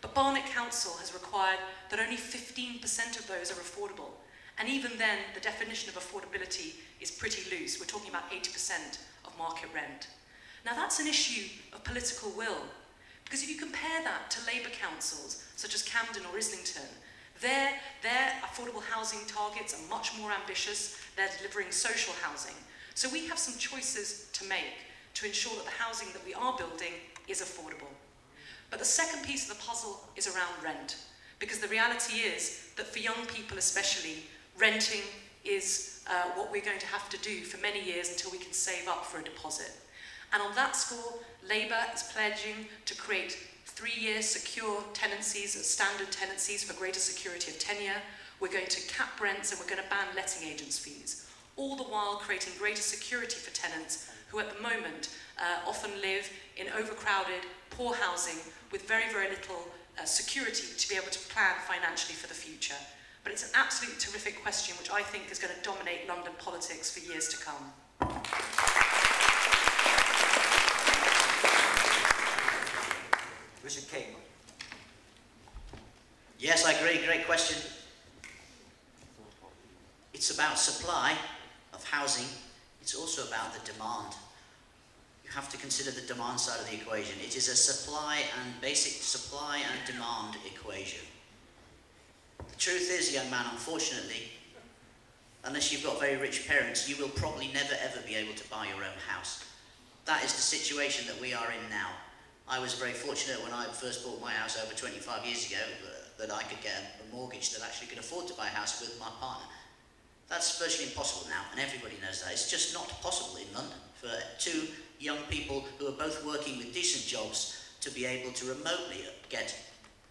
But Barnet Council has required that only 15% of those are affordable. And even then, the definition of affordability is pretty loose. We're talking about 80% of market rent. Now, that's an issue of political will, because if you compare that to Labour councils, such as Camden or Islington, their affordable housing targets are much more ambitious. They're delivering social housing. So we have some choices to make to ensure that the housing that we are building is affordable. But the second piece of the puzzle is around rent, because the reality is that for young people especially, renting is what we're going to have to do for many years until we can save up for a deposit. And on that score, Labour is pledging to create 3-year secure tenancies, standard tenancies for greater security of tenure. We're going to cap rents, and we're going to ban letting agents' fees, all the while creating greater security for tenants who at the moment often live in overcrowded, poor housing with very, very little security to be able to plan financially for the future. But it's an absolutely terrific question, which I think is going to dominate London politics for years to come. Richard King. Yes, I agree. Great question. It's about supply of housing. It's also about the demand. You have to consider the demand side of the equation. It is a basic supply and demand equation. The truth is, young man, unfortunately, unless you've got very rich parents, you will probably never ever be able to buy your own house. That is the situation that we are in now. I was very fortunate when I first bought my house over 25 years ago that I could get a mortgage that actually could afford to buy a house with my partner. That's virtually impossible now, and everybody knows that. It's just not possible in London for 2 young people who are both working with decent jobs to be able to remotely get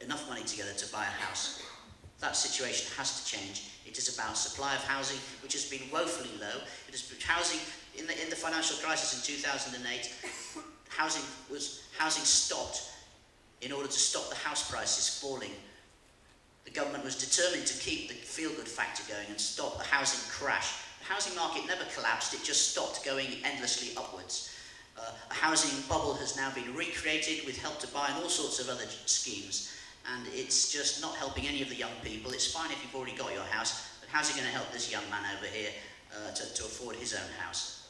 enough money together to buy a house. That situation has to change. It is about supply of housing, which has been woefully low. It has been housing in the financial crisis in 2008. Housing stopped in order to stop the house prices falling. The government was determined to keep the feel-good factor going and stop the housing crash. The housing market never collapsed, it just stopped going endlessly upwards. A housing bubble has now been recreated with Help to Buy and all sorts of other schemes, and it's just not helping any of the young people. It's fine if you've already got your house, but how's it going to help this young man over here to afford his own house?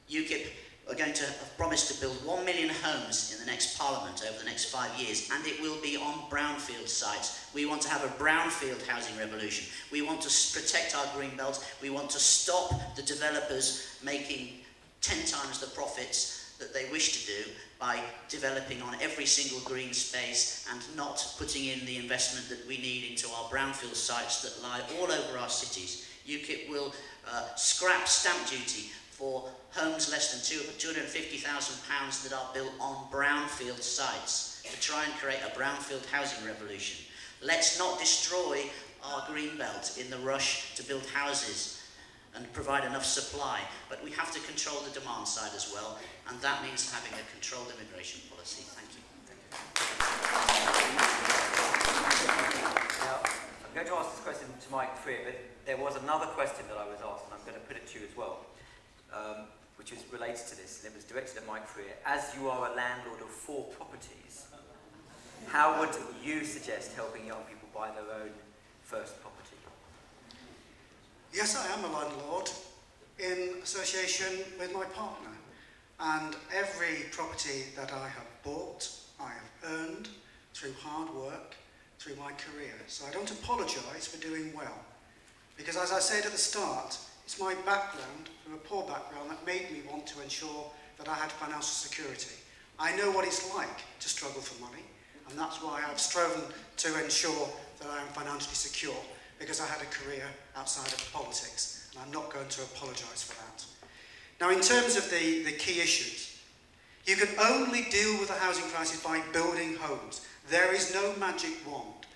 UKIP are going to have promised to build 1 million homes in the next Parliament over the next 5 years, and it will be on brownfield sites. We want to have a brownfield housing revolution. We want to protect our green belt. We want to stop the developers making 10 times the profits that they wish to do by developing on every single green space and not putting in the investment that we need into our brownfield sites that lie all over our cities. UKIP will scrap stamp duty for homes less than £250,000 that are built on brownfield sites to try and create a brownfield housing revolution. Let's not destroy our green belt in the rush to build houses and provide enough supply, but we have to control the demand side as well, and that means having a controlled immigration policy. Thank you. Now, I'm going to ask this question to Mike Freer, but there was another question that I was asked, and I'm going to put it to you as well, which is related to this, and it was directed at Mike Freer. As you are a landlord of 4 properties, how would you suggest helping young people buy their own first property? Yes, I am a landlord in association with my partner. And every property that I have bought, I have earned through hard work, through my career. So I don't apologise for doing well. Because as I said at the start, it's my background, from a poor background, that made me want to ensure that I had financial security. I know what it's like to struggle for money, and that's why I've striven to ensure that I am financially secure, because I had a career outside of politics, and I'm not going to apologise for that. Now, in terms of the key issues, you can only deal with the housing crisis by building homes. There is no magic wand.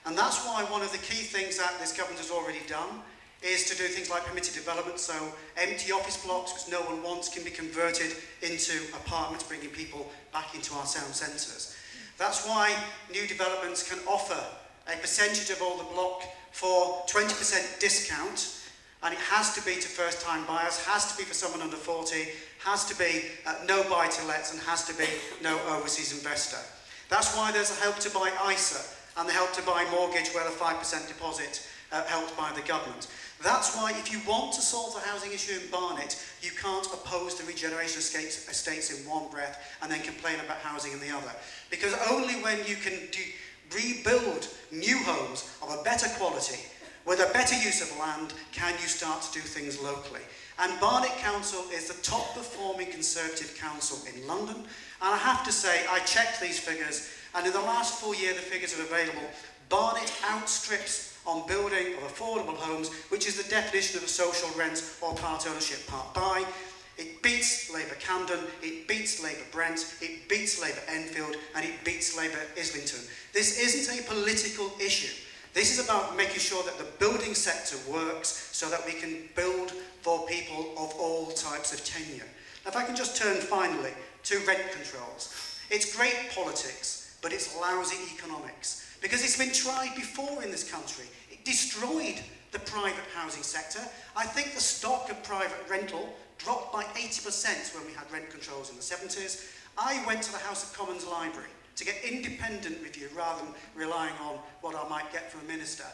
And that's why one of the key things that this government has already done is to do things like permitted development, so empty office blocks, which no one wants, can be converted into apartments, bringing people back into our town centres. That's why new developments can offer a percentage of all the block for 20% discount, and it has to be to first-time buyers, has to be for someone under 40, has to be no buy-to-lets, and has to be no overseas investor. That's why there's a Help to Buy ISA and the Help to Buy mortgage, where the 5% deposit helped by the government. That's why if you want to solve the housing issue in Barnet, you can't oppose the regeneration estates in one breath and then complain about housing in the other. Because only when you can rebuild new homes of a better quality, with a better use of land, can you start to do things locally. And Barnet Council is the top performing Conservative council in London. And I have to say, I checked these figures, and in the last full year the figures are available. Barnet outstrips on building of affordable homes, which is the definition of a social rent or part ownership, part buy. It beats Labour Camden, it beats Labour Brent, it beats Labour Enfield, and it beats Labour Islington. This isn't a political issue. This is about making sure that the building sector works so that we can build for people of all types of tenure. Now, if I can just turn finally to rent controls. It's great politics, but it's lousy economics. Because it's been tried before in this country. It destroyed the private housing sector. I think the stock of private rental dropped by 80% when we had rent controls in the 70s. I went to the House of Commons Library to get independent review rather than relying on what I might get from a minister.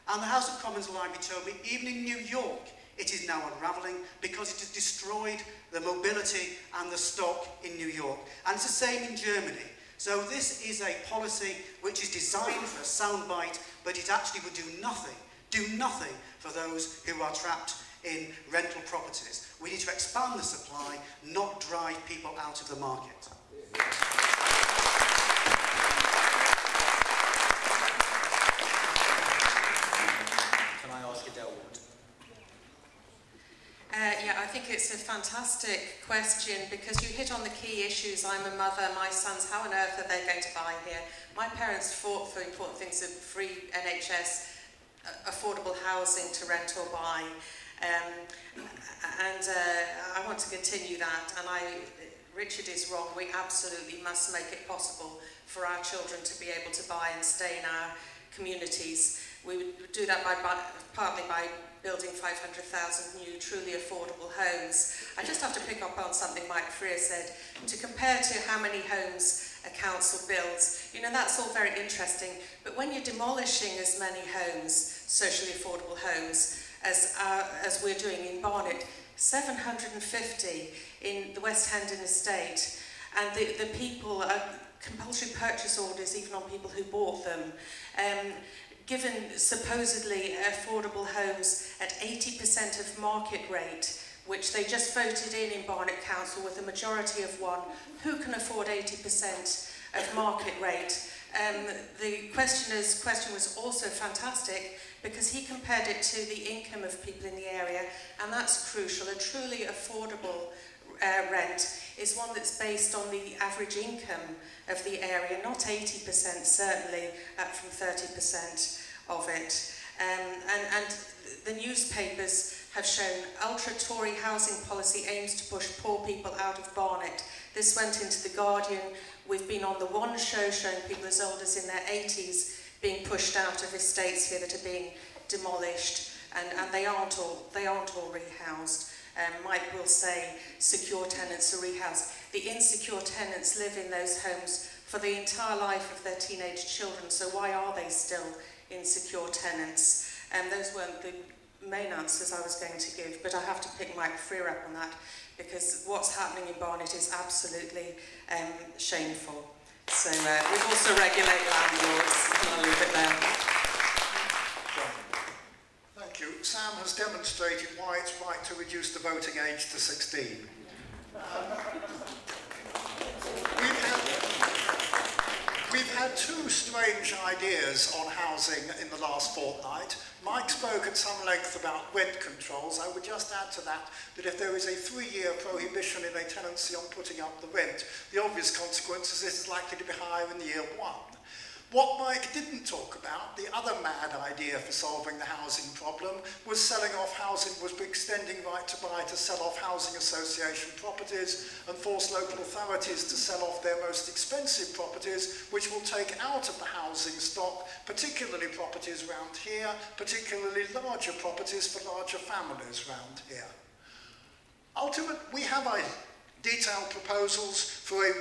And the House of Commons Library told me, even in New York, it is now unravelling because it has destroyed the mobility and the stock in New York. And it's the same in Germany. So this is a policy which is designed for a soundbite, but it actually would do nothing for those who are trapped in rental properties. We need to expand the supply, not drive people out of the market. Can I ask Adele Ward? Yeah, I think it's a fantastic question because you hit on the key issues. I'm a mother, my sons, how on earth are they going to buy here? My parents fought for important things of free NHS, affordable housing to rent or buy. I want to continue that, and Richard is wrong. We absolutely must make it possible for our children to be able to buy and stay in our communities. We would do that partly by building 500,000 new, truly affordable homes. I just have to pick up on something Mike Freer said. To compare to how many homes a council builds, you know, that's all very interesting, but when you're demolishing as many homes, socially affordable homes, as we're doing in Barnet, 750 in the West Hendon estate, and the people, compulsory purchase orders even on people who bought them, given supposedly affordable homes at 80% of market rate, which they just voted in Barnet Council with a majority of one. Who can afford 80% of market rate? The questioner's question was also fantastic because he compared it to the income of people in the area, and that's crucial. A truly affordable rent is one that's based on the average income of the area, not 80% certainly, up from 30% of it. And the newspapers have shown ultra-Tory housing policy aims to push poor people out of Barnet. This went into The Guardian. We've been on the One show showing people as old as in their 80s being pushed out of estates here that are being demolished, and they aren't all rehoused. Mike will say secure tenants are rehoused. The insecure tenants live in those homes for the entire life of their teenage children, so why are they still insecure tenants? Those weren't the main answers I was going to give, but I have to pick Mike Freer up on that, because what's happening in Barnet is absolutely shameful. So we also regulate landlords, and I'll leave it there. Thank you. Sam has demonstrated why it's right to reduce the voting age to 16. We've had two strange ideas on housing in the last fortnight. Mike spoke at some length about rent controls. I would just add to that that if there is a 3-year prohibition in a tenancy on putting up the rent, the obvious consequence is this is likely to be higher in the year 1. What Mike didn't talk about, the other mad idea for solving the housing problem, was selling off housing, was extending right to buy to sell off housing association properties and force local authorities to sell off their most expensive properties, which will take out of the housing stock, particularly properties around here, particularly larger properties for larger families around here. Ultimately, we have detailed proposals for a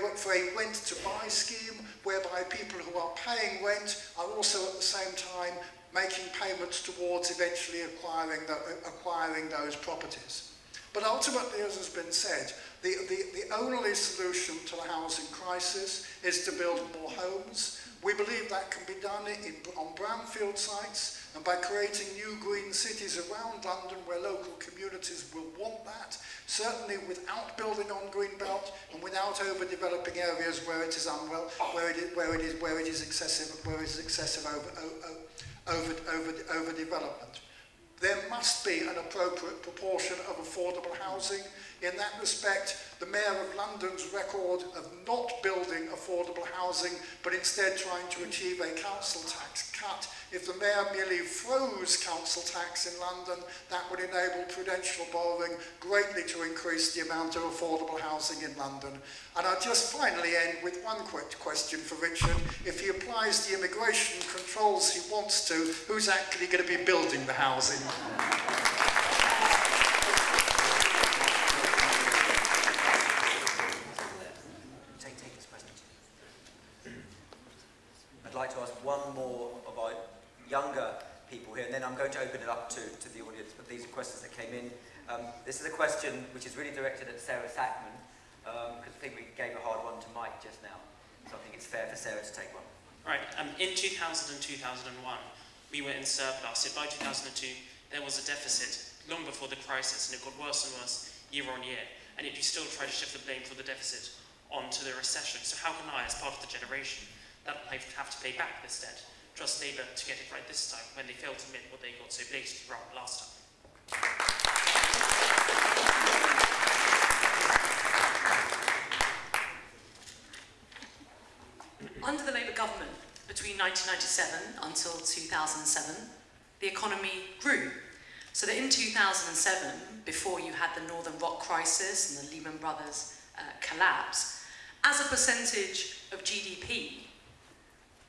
rent-to-buy scheme whereby people who are paying rent are also at the same time making payments towards eventually acquiring those properties. But ultimately, as has been said, the only solution to the housing crisis is to build more homes. We believe that can be done on brownfield sites and by creating new green cities around London where local communities will want that, certainly without building on greenbelt and without overdeveloping areas where it is where it is excessive overdevelopment. There must be an appropriate proportion of affordable housing. In that respect, the Mayor of London's record of not building affordable housing, but instead trying to achieve a council tax cut, if the Mayor merely froze council tax in London, that would enable prudential borrowing greatly to increase the amount of affordable housing in London. And I'll just finally end with one quick question for Richard. If he applies the immigration controls he wants to, who's actually going to be building the housing? I'd like to ask one more of our younger people here, and then I'm going to open it up to the audience, but these are questions that came in. This is a question which is really directed at Sarah Sackman, because I think we gave a hard one to Mike just now, so I think it's fair for Sarah to take one. Right, in 2000 and 2001, we were in surplus. By 2002, there was a deficit long before the crisis, and it got worse and worse year on year, and yet you still try to shift the blame for the deficit onto the recession. So how can I, as part of the generation that have to pay back this debt, trust Labour to get it right this time when they failed to admit what they got so blatantly wrong last time? Under the Labour government, between 1997 until 2007, the economy grew. So that in 2007, before you had the Northern Rock crisis and the Lehman Brothers collapse, as a percentage of GDP,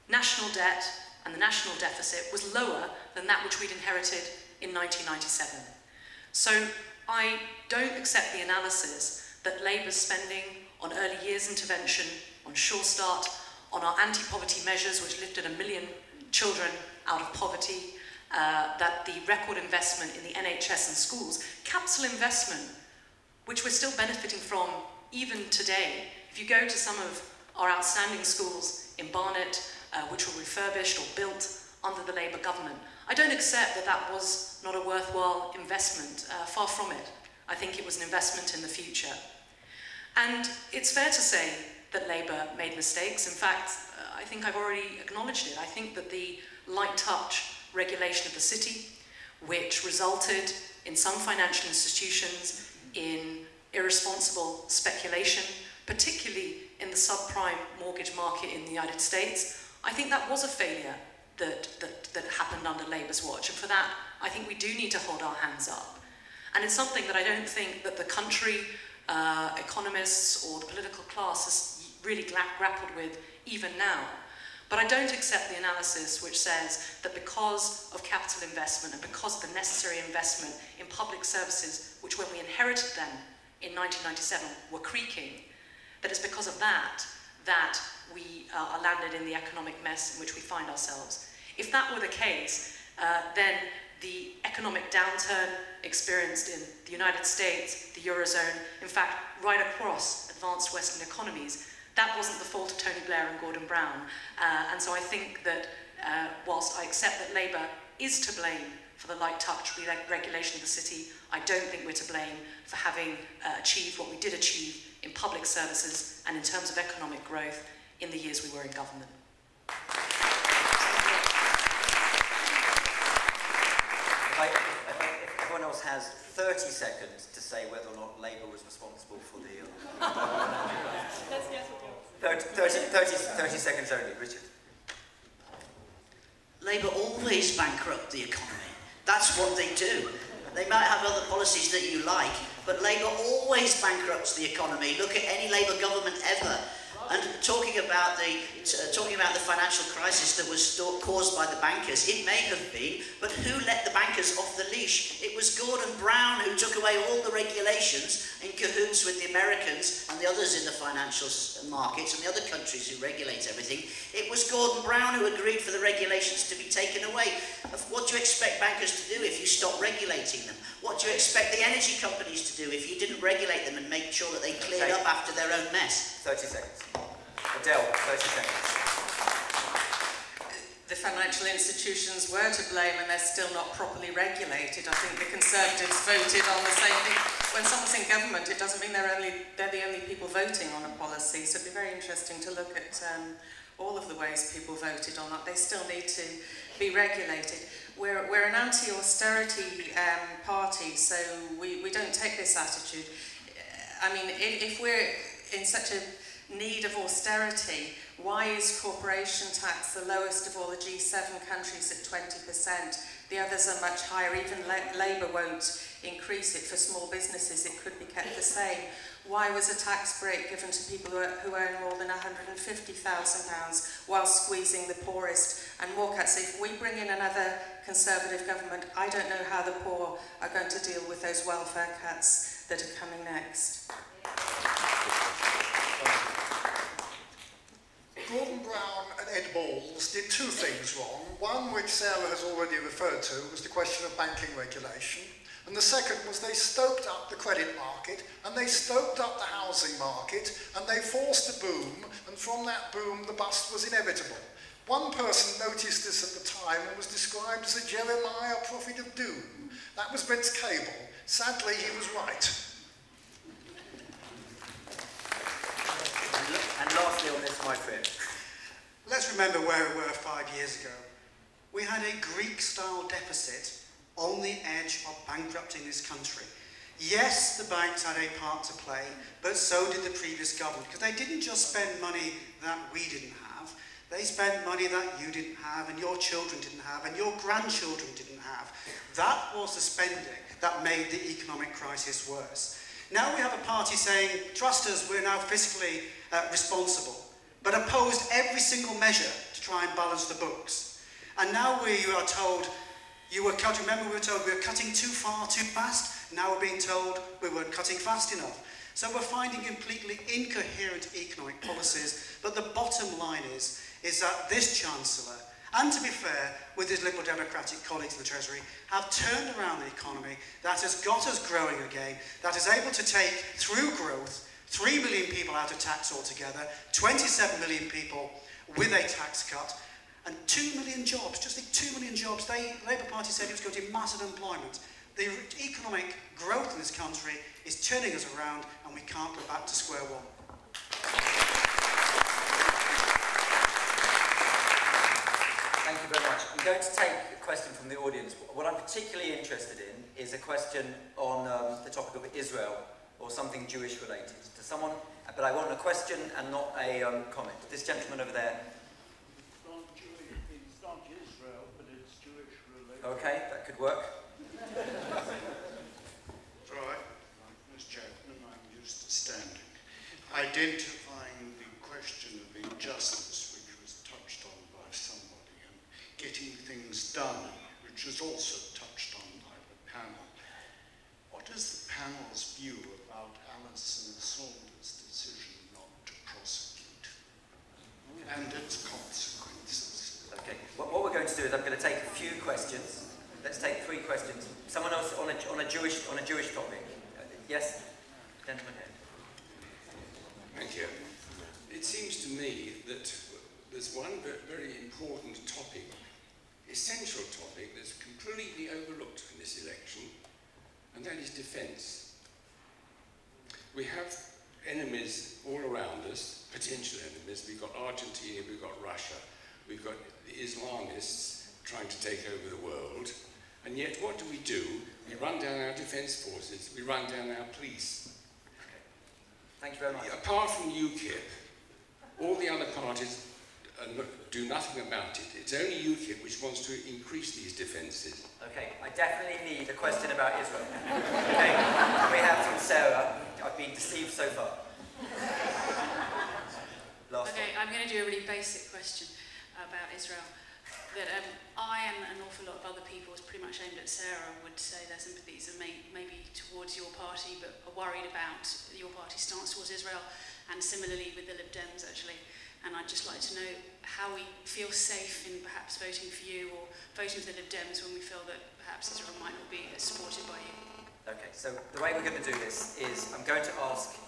national debt and the national deficit was lower than that which we'd inherited in 1997. So I don't accept the analysis that Labour's spending on early years intervention, on Sure Start, on our anti-poverty measures which lifted 1 million children out of poverty, that the record investment in the NHS and schools, capital investment, which we're still benefiting from even today. If you go to some of our outstanding schools in Barnet, which were refurbished or built under the Labour government, I don't accept that that was not a worthwhile investment. Far from it. I think it was an investment in the future. And it's fair to say that Labour made mistakes. In fact, I think I've already acknowledged it. I think that the light touch regulation of the city, which resulted in some financial institutions in irresponsible speculation, particularly in the subprime mortgage market in the United States, I think that was a failure that happened under Labour's watch. And for that, I think we do need to hold our hands up. And it's something that I don't think that the country, economists or the political class has really grappled with even now. But I don't accept the analysis which says that because of capital investment and because of the necessary investment in public services, which when we inherited them in 1997 were creaking, that it's because of that we are landed in the economic mess in which we find ourselves. If that were the case, then the economic downturn experienced in the United States, the Eurozone, in fact, right across advanced Western economies, that wasn't the fault of Tony Blair and Gordon Brown. And so I think that whilst I accept that Labour is to blame for the light touch regulation of the city, I don't think we're to blame for having achieved what we did achieve in public services and in terms of economic growth in the years we were in government. If everyone else has 30 seconds to say whether or not Labour was responsible for the... 30 seconds only, Richard. Labour always bankrupt the economy. That's what they do. They might have other policies that you like, but Labour always bankrupts the economy. Look at any Labour government ever. And talking about the financial crisis that was caused by the bankers, it may have been, but who let the bankers off the leash? It was Gordon Brown who took away all the regulations in cahoots with the Americans and the others in the financial markets and the other countries who regulate everything. It was Gordon Brown who agreed for the regulations to be taken away. What do you expect bankers to do if you stop regulating them? What do you expect the energy companies to do if you didn't regulate them and make sure that they cleared up after their own mess? 30 seconds. Adele, 30 seconds. The financial institutions were to blame and they're still not properly regulated. I think the Conservatives voted on the same thing. When someone's in government, it doesn't mean they're the only people voting on a policy. So it'd be very interesting to look at all of the ways people voted on that. They still need to be regulated. We're an anti-austerity party, so we don't take this attitude. I mean, if we're in such a need of austerity, why is corporation tax the lowest of all the G7 countries at 20%? The others are much higher. Even Labour won't increase it. For small businesses, it could be kept the same. Why was a tax break given to people who earn more than £150,000 while squeezing the poorest and more cuts? If we bring in another Conservative government, I don't know how the poor are going to deal with those welfare cuts that are coming next. Gordon Brown and Ed Balls did two things wrong. One, which Sarah has already referred to, was the question of banking regulation. And the second was they stoked up the credit market, and they stoked up the housing market, and they forced a boom, and from that boom the bust was inevitable. One person noticed this at the time and was described as a Jeremiah prophet of doom. That was Vince Cable. Sadly, he was right. And lastly on this, my friend. Let's remember where we were 5 years ago. We had a Greek-style deficit on the edge of bankrupting this country. Yes, the banks had a part to play, but so did the previous government, because they didn't just spend money that we didn't have, they spent money that you didn't have, and your children didn't have, and your grandchildren didn't have. That was the spending that made the economic crisis worse. Now we have a party saying, trust us, we're now fiscally responsible, but opposed every single measure to try and balance the books. And now we are told, remember we were told we were cutting too far, too fast, now we're being told we weren't cutting fast enough. So we're finding completely incoherent economic policies, but the bottom line is that this Chancellor, and to be fair, with his Liberal Democratic colleagues in the Treasury, have turned around the economy that has got us growing again, that is able to take, through growth, 3 million people out of tax altogether, 27 million people with a tax cut, and 2 million jobs, just think 2 million jobs. The Labour Party said it was going to be massive employment. The economic growth in this country is turning us around, and we can't go back to square one. Thank you very much. I'm going to take a question from the audience. What I'm particularly interested in is a question on the topic of Israel, or something Jewish related. To someone, but I want a question and not a comment. This gentleman over there. It's not Israel, but it's Jewish related. Okay, that could work. It's all right. Mr. Chapman, I'm used to standing. Identifying the question of injustice, which was touched on by somebody, and getting things done, which was also touched on by the panel. What is the panel's view about Alison Saunders' decision not to prosecute and its consequences? Okay, what we're going to do is I'm going to take a few questions, let's take 3 questions. Someone else on a Jewish topic. Yes, gentleman here. Thank you. It seems to me that there's one very important topic, essential topic, that's completely overlooked in this election, and that is defence. We have enemies all around us, potential enemies. We've got Argentina, we've got Russia, we've got the Islamists trying to take over the world, and yet what do? We run down our defence forces, we run down our police. Okay. Thank you very much. Apart from UKIP, all the other parties do nothing about it. It's only UKIP which wants to increase these defences. Okay, I definitely need a question about Israel. Okay, we have from Sarah. I've been deceived so far. Okay, I'm going to do a really basic question about Israel. That I and an awful lot of other people, pretty much aimed at Sarah, would say their sympathies are maybe towards your party, but are worried about your party's stance towards Israel, and similarly with the Lib Dems, actually. And I'd just like to know how we feel safe in perhaps voting for you or voting for the Lib Dems when we feel that perhaps Israel might not be as supported by you. Okay, so the way we're going to do this is I'm going to ask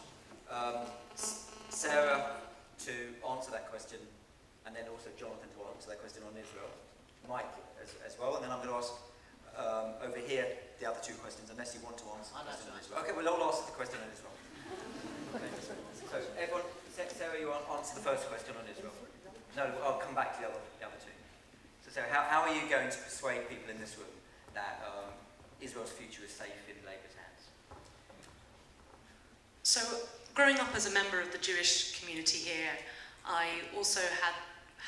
Sarah to answer that question, and then also Jonathan to answer that question on Israel, Mike as well, and then I'm going to ask over here the other 2 questions, unless you want to answer the question on Israel. Okay, we'll all ask the question on Israel. Okay. So everyone, Sarah, you answer the first question on Israel. No, I'll come back to the other 2. So Sarah, how are you going to persuade people in this room that Israel's future is safe in Labour's hands? So, growing up as a member of the Jewish community here, I also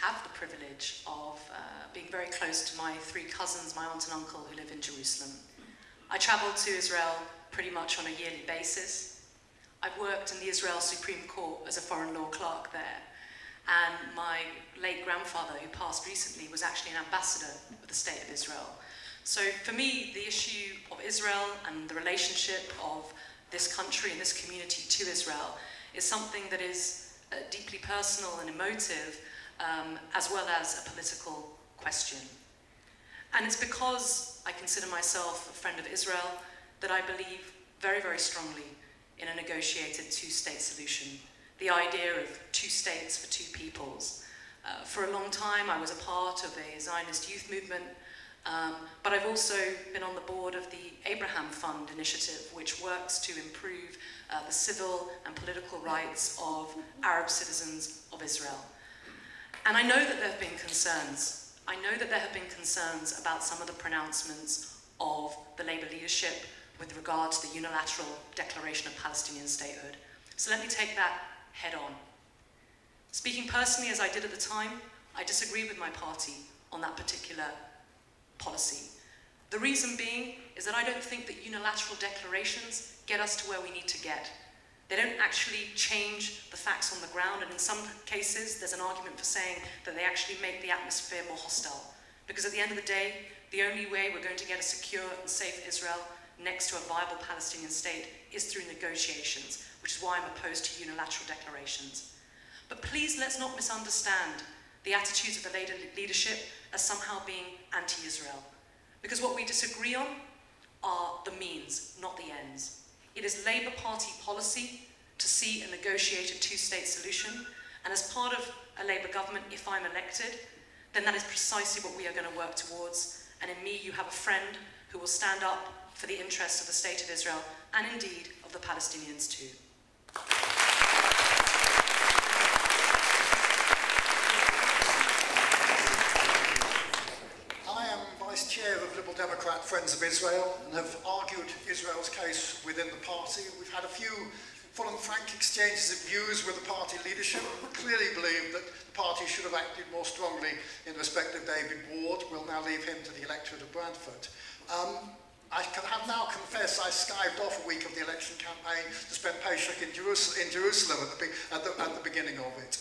have the privilege of being very close to my 3 cousins, my aunt and uncle, who live in Jerusalem. I travel to Israel pretty much on a yearly basis. I've worked in the Israel Supreme Court as a foreign law clerk there, and my late grandfather, who passed recently, was actually an ambassador of the State of Israel. So for me, the issue of Israel and the relationship of this country and this community to Israel is something that is deeply personal and emotive, as well as a political question. And it's because I consider myself a friend of Israel that I believe very, very strongly in a negotiated 2-state solution, the idea of 2 states for 2 peoples. For a long time, I was a part of a Zionist youth movement, but I've also been on the board of the Abraham Fund initiative, which works to improve the civil and political rights of Arab citizens of Israel. And I know that there have been concerns. I know that there have been concerns about some of the pronouncements of the Labour leadership with regard to the unilateral declaration of Palestinian statehood. So let me take that head on. Speaking personally, as I did at the time, I disagree with my party on that particular policy. The reason being is that I don't think that unilateral declarations get us to where we need to get. They don't actually change the facts on the ground, and in some cases, there's an argument for saying that they actually make the atmosphere more hostile. Because at the end of the day, the only way we're going to get a secure and safe Israel next to a viable Palestinian state is through negotiations, which is why I'm opposed to unilateral declarations. But please, let's not misunderstand the attitudes of the Labour leadership as somehow being anti-Israel. Because what we disagree on are the means, not the ends. It is Labour Party policy to see a negotiated 2-state solution, and as part of a Labour government, if I'm elected, then that is precisely what we are going to work towards. And in me, you have a friend who will stand up for the interests of the State of Israel, and indeed of the Palestinians too. I am Vice Chair of Liberal Democrat Friends of Israel and have argued Israel's case within the party. We've had a few full and frank exchanges of views with the party leadership. We clearly believe that the party should have acted more strongly in respect of David Ward. We'll now leave him to the electorate of Bradford. I have now confessed I skived off a week of the election campaign to spend Pesach in Jerusalem at the beginning of it.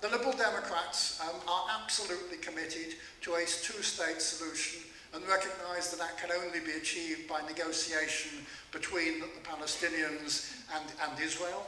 The Liberal Democrats are absolutely committed to a 2-state solution and recognise that that can only be achieved by negotiation between the Palestinians and Israel.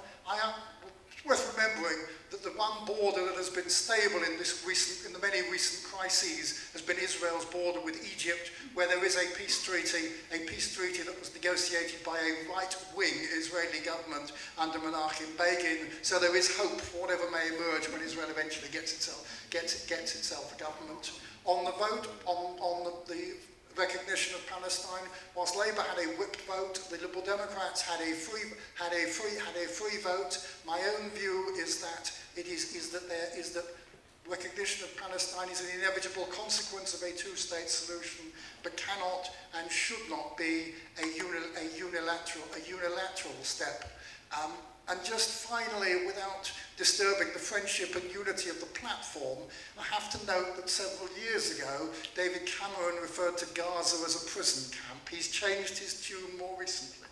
worth remembering that the one border that has been stable in the many recent crises has been Israel's border with Egypt, where there is a peace treaty that was negotiated by a right-wing Israeli government under Menachem Begin. So there is hope for whatever may emerge when Israel eventually gets itself a government. On the vote, on the recognition of Palestine, whilst Labour had a whipped vote, the Liberal Democrats had a free vote. My own view is that that recognition of Palestine is an inevitable consequence of a two-state solution, but cannot and should not be a unilateral step. And just finally, without disturbing the friendship and unity of the platform, I have to note that several years ago, David Cameron referred to Gaza as a prison camp. He's changed his tune more recently.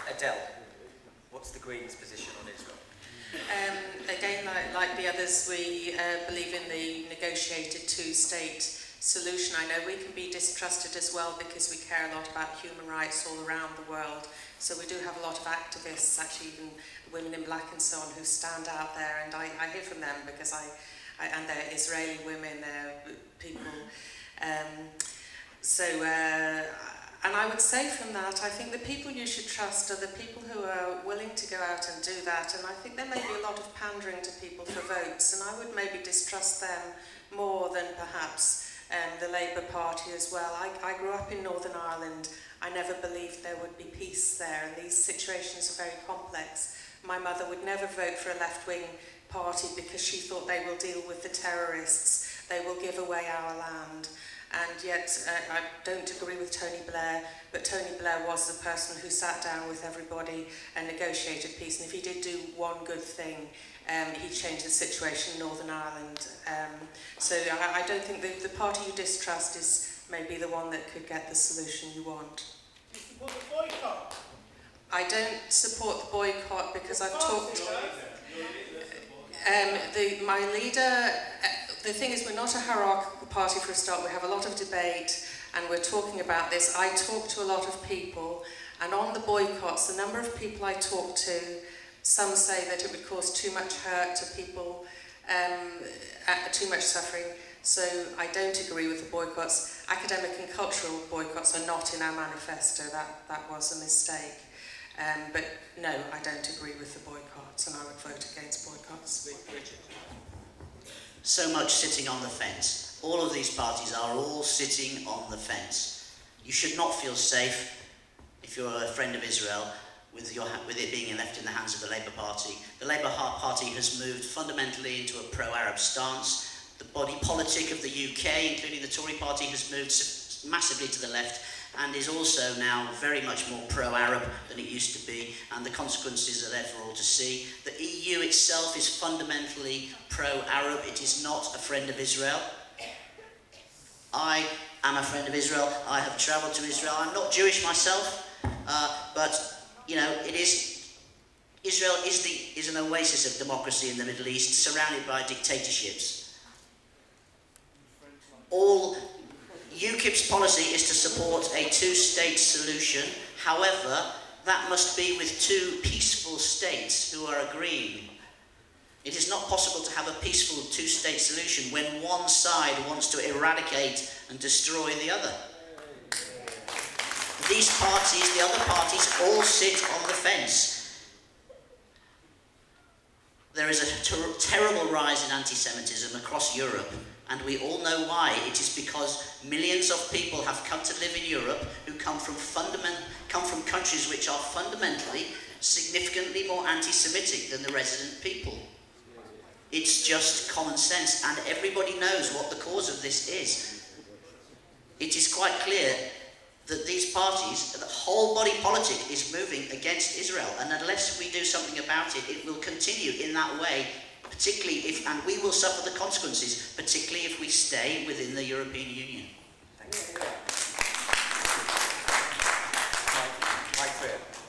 Adele, what's the Greens' position on Israel? Again, like the others, we believe in the negotiated two-state solution. I know we can be distrusted as well because we care a lot about human rights all around the world. So we do have a lot of activists, actually even women in black and so on, who stand out there, and I hear from them because and they're Israeli women, they're people. And I would say from that, I think the people you should trust are the people who are willing to go out and do that. And I think there may be a lot of pandering to people for votes, and I would maybe distrust them more than perhaps the Labour Party as well. I grew up in Northern Ireland. I never believed there would be peace there, and these situations are very complex. My mother would never vote for a left-wing party because she thought they will deal with the terrorists, they will give away our land. And yet, I don't agree with Tony Blair, but Tony Blair was the person who sat down with everybody and negotiated peace. And if he did do one good thing, he changed the situation in Northern Ireland. So I don't think the party you distrust is maybe the one that could get the solution you want. You support the boycott? I don't support the boycott because I've talked... my leader... The thing is, we're not a hierarchical party for a start. We have a lot of debate, and we're talking about this. I talk to a lot of people, and on the boycotts, the number of people I talk to, some say that it would cause too much hurt to people, too much suffering. So I don't agree with the boycotts. Academic and cultural boycotts are not in our manifesto. That was a mistake. But no, I don't agree with the boycotts, and I would vote against boycotts. So much sitting on the fence. All of these parties are all sitting on the fence. You should not feel safe if you're a friend of Israel with it being left in the hands of the Labour Party. The Labour Party has moved fundamentally into a pro-Arab stance. The body politic of the UK, including the Tory party, has moved massively to the left and is also now very much more pro-Arab than it used to be, and the consequences are there for all to see. The EU itself is fundamentally pro-Arab. It is not a friend of Israel. I am a friend of Israel. I have travelled to Israel. I'm not Jewish myself, but you know, Israel is an oasis of democracy in the Middle East, surrounded by dictatorships. All UKIP's policy is to support a two-state solution. However, that must be with two peaceful states who are agreeing. It is not possible to have a peaceful two-state solution when one side wants to eradicate and destroy the other. These parties, the other parties, all sit on the fence. There is a terrible rise in anti-Semitism across Europe. And we all know why. It is because millions of people have come to live in Europe who come from countries which are fundamentally significantly more anti-Semitic than the resident people. It's just common sense, and everybody knows what the cause of this is. It is quite clear that these parties, the whole body politic, is moving against Israel, and unless we do something about it, it will continue in that way. Particularly if, and we will suffer the consequences, particularly if we stay within the European Union.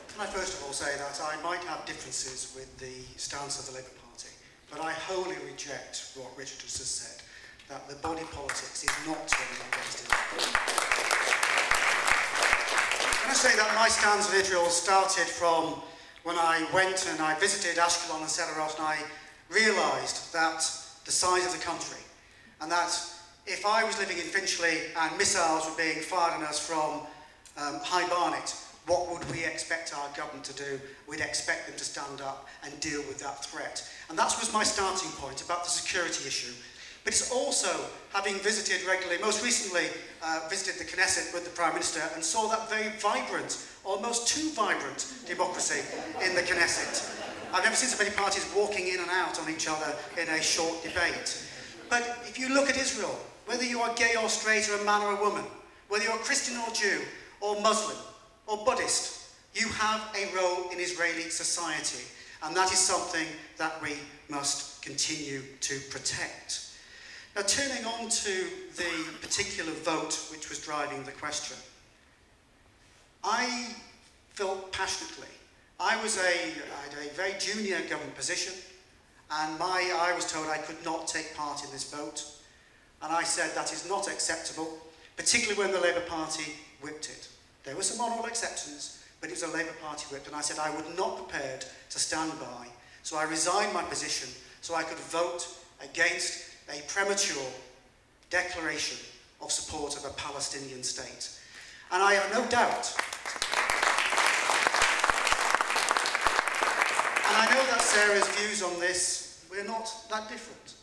Can I first of all say that I might have differences with the stance of the Labour Party, but I wholly reject what Richard has just said, that the body politics is not turning against Israel. Can I say that my stance on Israel started from when I went and I visited Ashkelon and Sderot, and I realised that the size of the country, and that if I was living in Finchley and missiles were being fired on us from High Barnet, what would we expect our government to do? We'd expect them to stand up and deal with that threat. And that was my starting point about the security issue. But it's also, having visited regularly, most recently visited the Knesset with the Prime Minister and saw that very vibrant, almost too vibrant democracy in the Knesset. I've never seen so many parties walking in and out on each other in a short debate. But if you look at Israel, whether you are gay or straight or a man or a woman, whether you're Christian or Jew or Muslim or Buddhist, you have a role in Israeli society, and that is something that we must continue to protect. Now, turning on to the particular vote which was driving the question, I felt passionately. I had a very junior government position, and I was told I could not take part in this vote, and I said that is not acceptable, particularly when the Labour Party whipped it. There were some honourable exceptions, but it was a Labour Party whip, and I said I would not prepared to stand by. So I resigned my position so I could vote against a premature declaration of support of a Palestinian state. And I have no doubt, and I know that Sarah's views on this, we're not that different.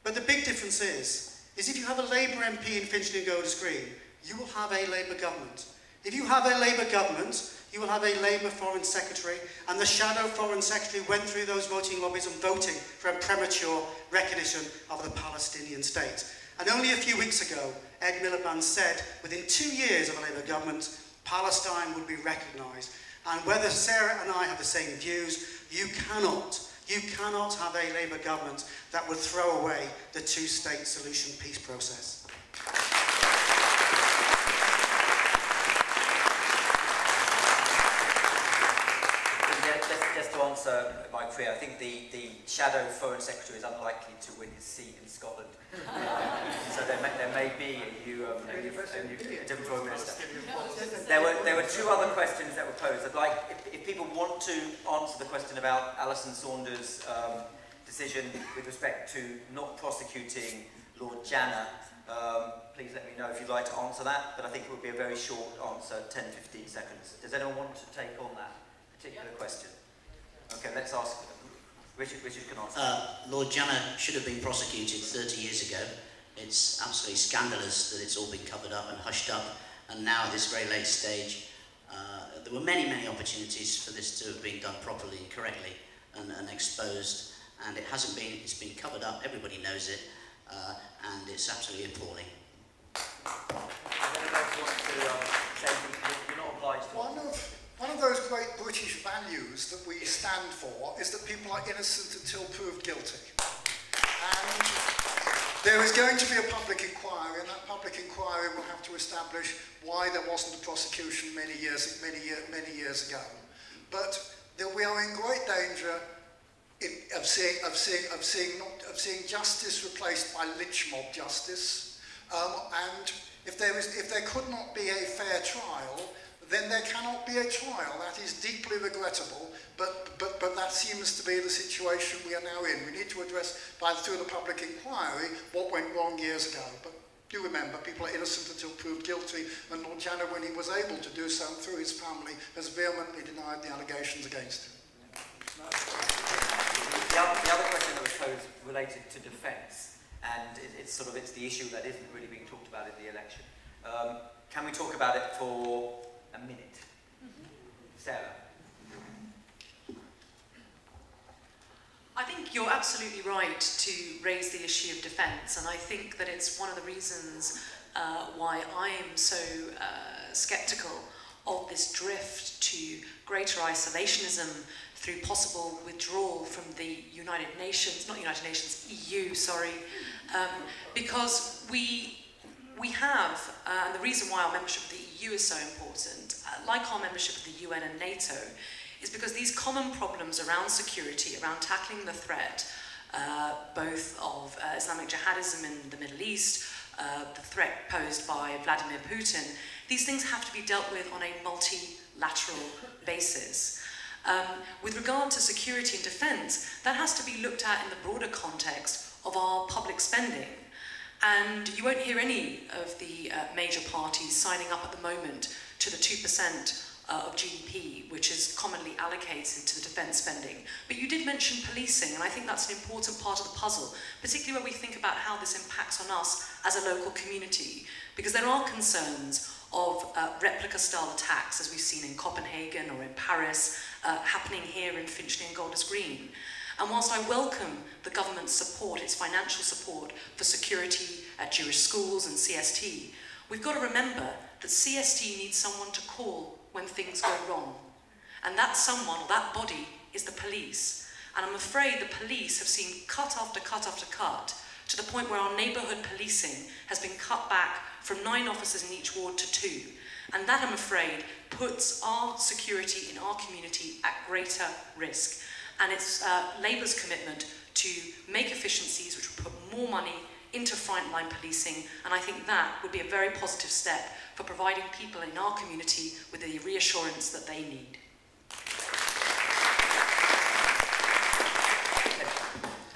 But the big difference is if you have a Labour MP in Finchley Golders Green, you will have a Labour government. If you have a Labour government, you will have a Labour Foreign Secretary, and the shadow Foreign Secretary went through those voting lobbies and voting for a premature recognition of the Palestinian state. And only a few weeks ago, Ed Miliband said, within 2 years of a Labour government, Palestine would be recognised. And whether Sarah and I have the same views, you cannot have a Labour government that would throw away the two-state solution peace process. Just to answer my query, I think the shadow Foreign Secretary is unlikely to win his seat in Scotland. So there may be a new different Foreign Minister. There were two other questions that were posed. I'd like, if people want to answer the question about Alison Saunders' decision with respect to not prosecuting Lord Janner, please let me know if you'd like to answer that, but I think it would be a very short answer, 10-15 seconds. Does anyone want to take on that particular question? Okay, let's ask. Richard can answer. Lord Janner should have been prosecuted 30 years ago. It's absolutely scandalous that it's all been covered up and hushed up, and now at this very late stage, there were many opportunities for this to have been done properly and correctly and exposed, and it hasn't been. It's been covered up, everybody knows it, and it's absolutely appalling. You're not obliged to. One of those great British values that we stand for is that people are innocent until proved guilty. And there is going to be a public inquiry, and that public inquiry will have to establish why there wasn't a prosecution many years ago. But we are in great danger of seeing justice replaced by lynch mob justice. And if there could not be a fair trial, then there cannot be a trial. That is deeply regrettable, but that seems to be the situation we are now in. We need to address, through the public inquiry, what went wrong years ago. But do remember, people are innocent until proved guilty, and Lord Janner, when he was able to do so through his family, has vehemently denied the allegations against him. The other question that was posed related to defence, and it's the issue that isn't really being talked about in the election. Can we talk about it for a minute? Sarah? I think you're absolutely right to raise the issue of defence, and I think that it's one of the reasons why I am so sceptical of this drift to greater isolationism through possible withdrawal from the United Nations, not United Nations, EU, sorry, because we have, and the reason why our membership of the EU is so important, like our membership of the UN and NATO, is because these common problems around security, around tackling the threat, both of Islamic jihadism in the Middle East, the threat posed by Vladimir Putin, these things have to be dealt with on a multilateral basis. With regard to security and defence, that has to be looked at in the broader context of our public spending. And you won't hear any of the major parties signing up at the moment to the 2% of GDP, which is commonly allocated to the defence spending. But you did mention policing, and I think that's an important part of the puzzle, particularly when we think about how this impacts on us as a local community, because there are concerns of replica-style attacks, as we've seen in Copenhagen or in Paris, happening here in Finchley and Golders Green. And whilst I welcome the government's support, its financial support for security at Jewish schools and CST, we've got to remember that CST needs someone to call when things go wrong. And that someone, or that body, is the police. And I'm afraid the police have seen cut after cut after cut, to the point where our neighbourhood policing has been cut back from 9 officers in each ward to 2. And that, I'm afraid, puts our security in our community at greater risk. And it's Labour's commitment to make efficiencies which will put more money into frontline policing, and I think that would be a very positive step for providing people in our community with the reassurance that they need.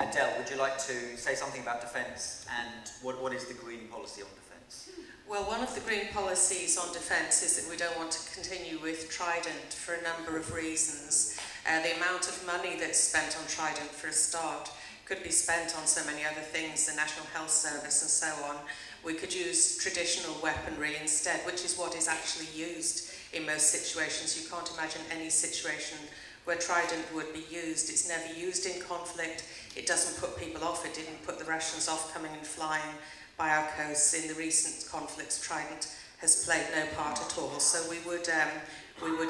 Adele, would you like to say something about defence, and what is the Green policy on defence? Well, one of the Green policies on defence is that we don't want to continue with Trident for a number of reasons. The amount of money that's spent on Trident, for a start, could be spent on so many other things, the National Health Service and so on. We could use traditional weaponry instead, which is what is actually used in most situations. You can't imagine any situation where Trident would be used. It's never used in conflict. It doesn't put people off. It didn't put the Russians off coming and flying by our coasts. In the recent conflicts, Trident has played no part at all. So we would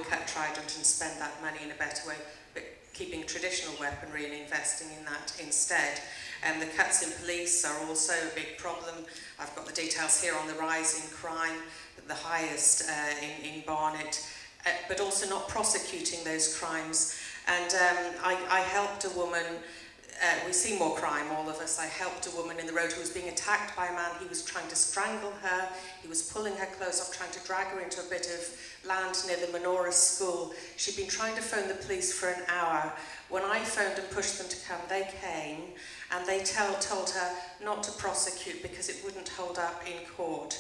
cut Trident and spend that money in a better way, but keeping traditional weaponry and investing in that instead. The cuts in police are also a big problem. I've got the details here on the rise in crime, the highest in Barnet, but also not prosecuting those crimes. And I helped a woman, we see more crime, all of us. I helped a woman in the road who was being attacked by a man. He was trying to strangle her. He was pulling her clothes off, trying to drag her into a bit of land near the Menorah school. She'd been trying to phone the police for an hour. When I phoned and pushed them to come, they came, and they told her not to prosecute because it wouldn't hold up in court.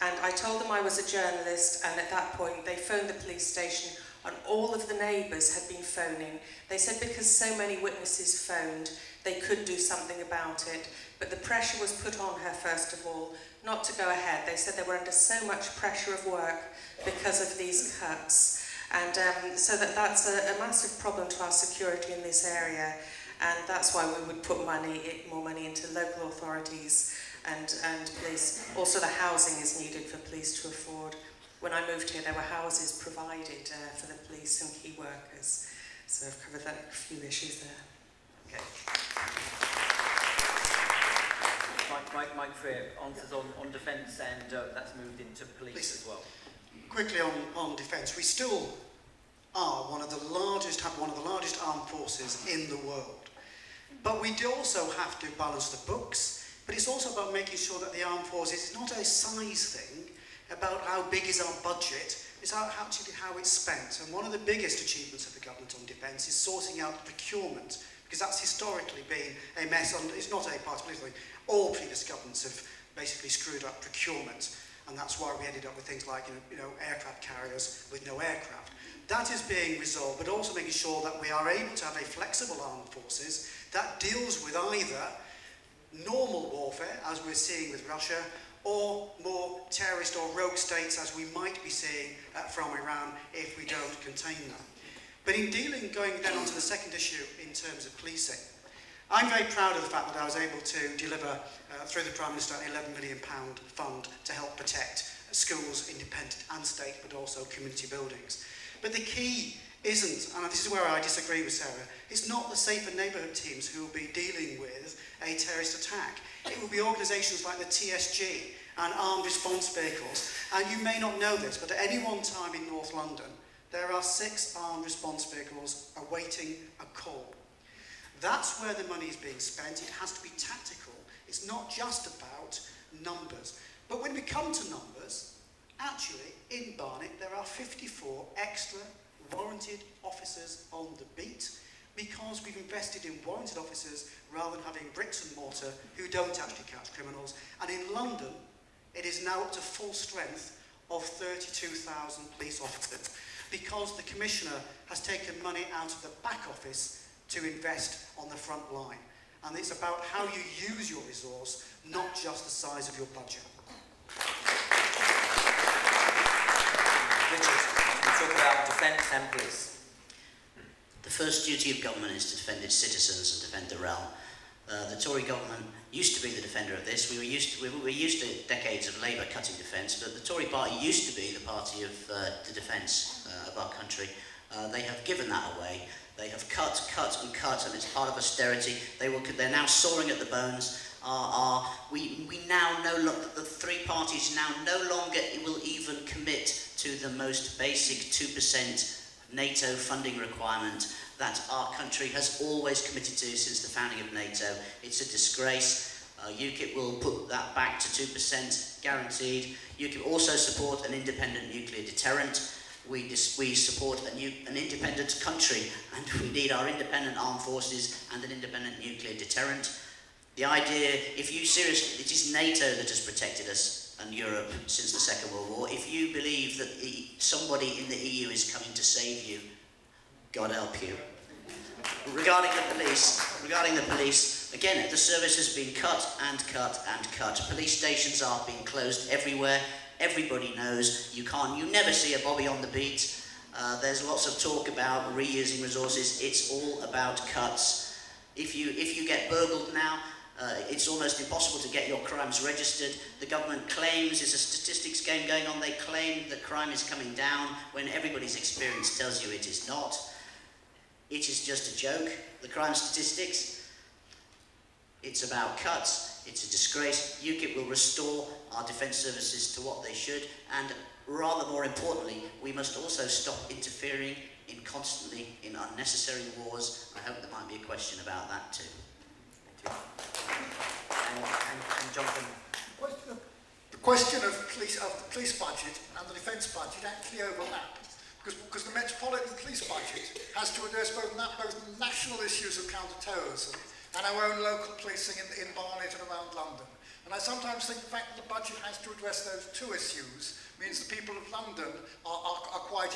And I told them I was a journalist, and at that point they phoned the police station, and all of the neighbours had been phoning. They said because so many witnesses phoned, they could do something about it. But the pressure was put on her, first of all, not to go ahead. They said they were under so much pressure of work because of these cuts. And so that's a massive problem to our security in this area. And that's why we would put more money into local authorities and police. Also, the housing is needed for police to afford. When I moved here, there were houses provided for the police and key workers. So I've covered that, a few issues there. Okay. Mike Freer, answers on defence, and that's moved into police as well. Quickly on defence, we still are have one of the largest armed forces in the world. But we do also have to balance the books, but it's also about making sure that the armed forces is not a size thing, about how big is our budget, it's actually how it's spent. And one of the biggest achievements of the government on defence is sorting out procurement, because that's historically been a mess. It's not a particular thing. All previous governments have basically screwed up procurement, and that's why we ended up with things like aircraft carriers with no aircraft. That is being resolved, but also making sure that we are able to have a flexible armed forces that deals with either normal warfare, as we're seeing with Russia, or more terrorist or rogue states, as we might be seeing from Iran if we don't contain them. But in going then on to the second issue in terms of policing, I'm very proud of the fact that I was able to deliver, through the Prime Minister, an £11 million fund to help protect schools, independent and state, but also community buildings. But the key isn't, and this is where I disagree with Sarah, it's not the safer neighbourhood teams who will be dealing with a terrorist attack. It will be organisations like the TSG and armed response vehicles. And you may not know this, but at any one time in North London, there are 6 armed response vehicles awaiting a call. That's where the money is being spent. It has to be tactical. It's not just about numbers. But when we come to numbers, actually, in Barnet, there are 54 extra warranted officers on the beat, because we've invested in warranted officers rather than having bricks and mortar who don't actually catch criminals. And in London, it is now up to full strength of 32,000 police officers, because the Commissioner has taken money out of the back office to invest on the front line. And it's about how you use your resource, not just the size of your budget. Richard, you talk about defence and police. The first duty of government is to defend its citizens and defend the realm. The Tory government used to be the defender of this. We were used to decades of Labour cutting defence, but the Tory party used to be the party of the defence of our country. They have given that away. They have cut, and it's part of austerity. They're now sawing at the bones. We now the three parties now no longer will even commit to the most basic 2% NATO funding requirement that our country has always committed to since the founding of NATO. It's a disgrace. UKIP will put that back to 2% guaranteed. UKIP also support an independent nuclear deterrent. We support an independent country, and we need our independent armed forces and an independent nuclear deterrent. The idea, if you seriously, it is NATO that has protected us and Europe since the Second World War. If you believe that somebody in the EU is coming to save you, God help you. Regarding the police, again, the service has been cut and cut and cut. Police stations are being closed everywhere. Everybody knows you never see a bobby on the beat. There's lots of talk about reusing resources. It's all about cuts. If you get burgled now, it's almost impossible to get your crimes registered. The government claims, there's a statistics game going on, they claim that crime is coming down when everybody's experience tells you it is not. It is just a joke, the crime statistics. It's about cuts, it's a disgrace. UKIP will restore our defence services to what they should, and rather more importantly, we must also stop interfering constantly in unnecessary wars. I hope there might be a question about that too. Thank you. And Jonathan? The question of the police budget and the defence budget actually overlap, because the Metropolitan Police budget has to address both national issues of counter-terrorism and our own local policing in Barnet and around London. And I sometimes think the fact that the budget has to address those two issues means the people of London are quite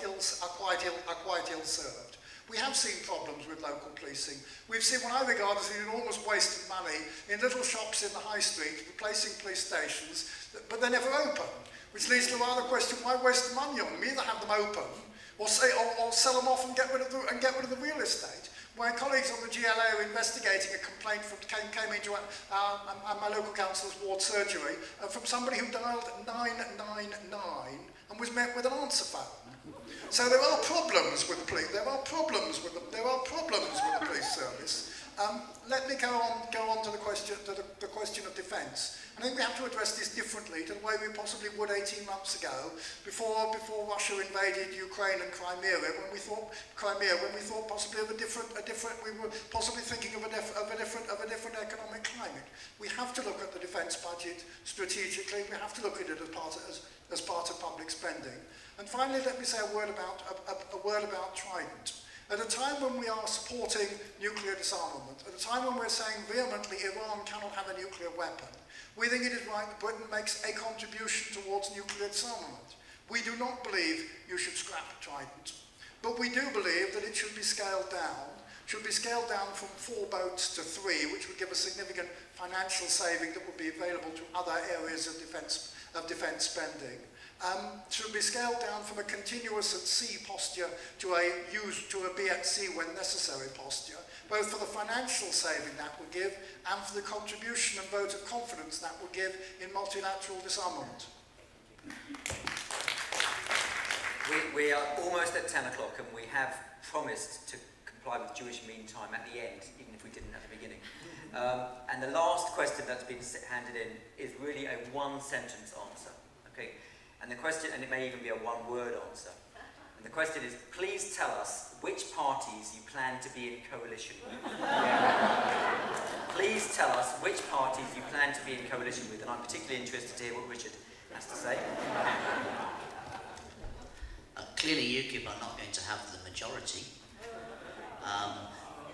ill served. We have seen problems with local policing. We've seen what I regard as an enormous waste of money in little shops in the high street replacing police stations, but they're never open, which leads to a rather question: why waste the money on them? Either have them open, or sell them off and get rid of the real estate. My colleagues on the GLA are investigating a complaint came into my local council's ward surgery from somebody who dialed 999 and was met with an answer phone. So there are problems with the police. There are problems with the police service. Let me go on to the question of defence. I think we have to address this differently to the way we possibly would 18 months ago, before Russia invaded Ukraine and Crimea, when we thought possibly of we were possibly thinking of a different economic climate. We have to look at the defence budget strategically. We have to look at it as part of public spending. And finally, let me say a word about Trident. At a time when we are supporting nuclear disarmament, at a time when we're saying vehemently Iran cannot have a nuclear weapon, we think it is right that Britain makes a contribution towards nuclear disarmament. We do not believe you should scrap Trident, but we do believe that it should be scaled down. Should be scaled down from 4 boats to 3, which would give a significant financial saving that would be available to other areas of defence spending. Should be scaled down from a continuous at sea posture to a be at sea when necessary posture, both for the financial saving that would give and for the contribution and vote of confidence that would give in multilateral disarmament. We are almost at 10 o'clock and we have promised to comply with Jewish mean time at the end, even if we didn't at the beginning. And the last question that's been handed in is really a one-sentence answer. Okay? And the question, and it may even be a one-word answer. And the question is, please tell us which parties you plan to be in coalition with. Please tell us which parties you plan to be in coalition with, and I'm particularly interested to hear what Richard has to say. clearly UKIP are not going to have the majority.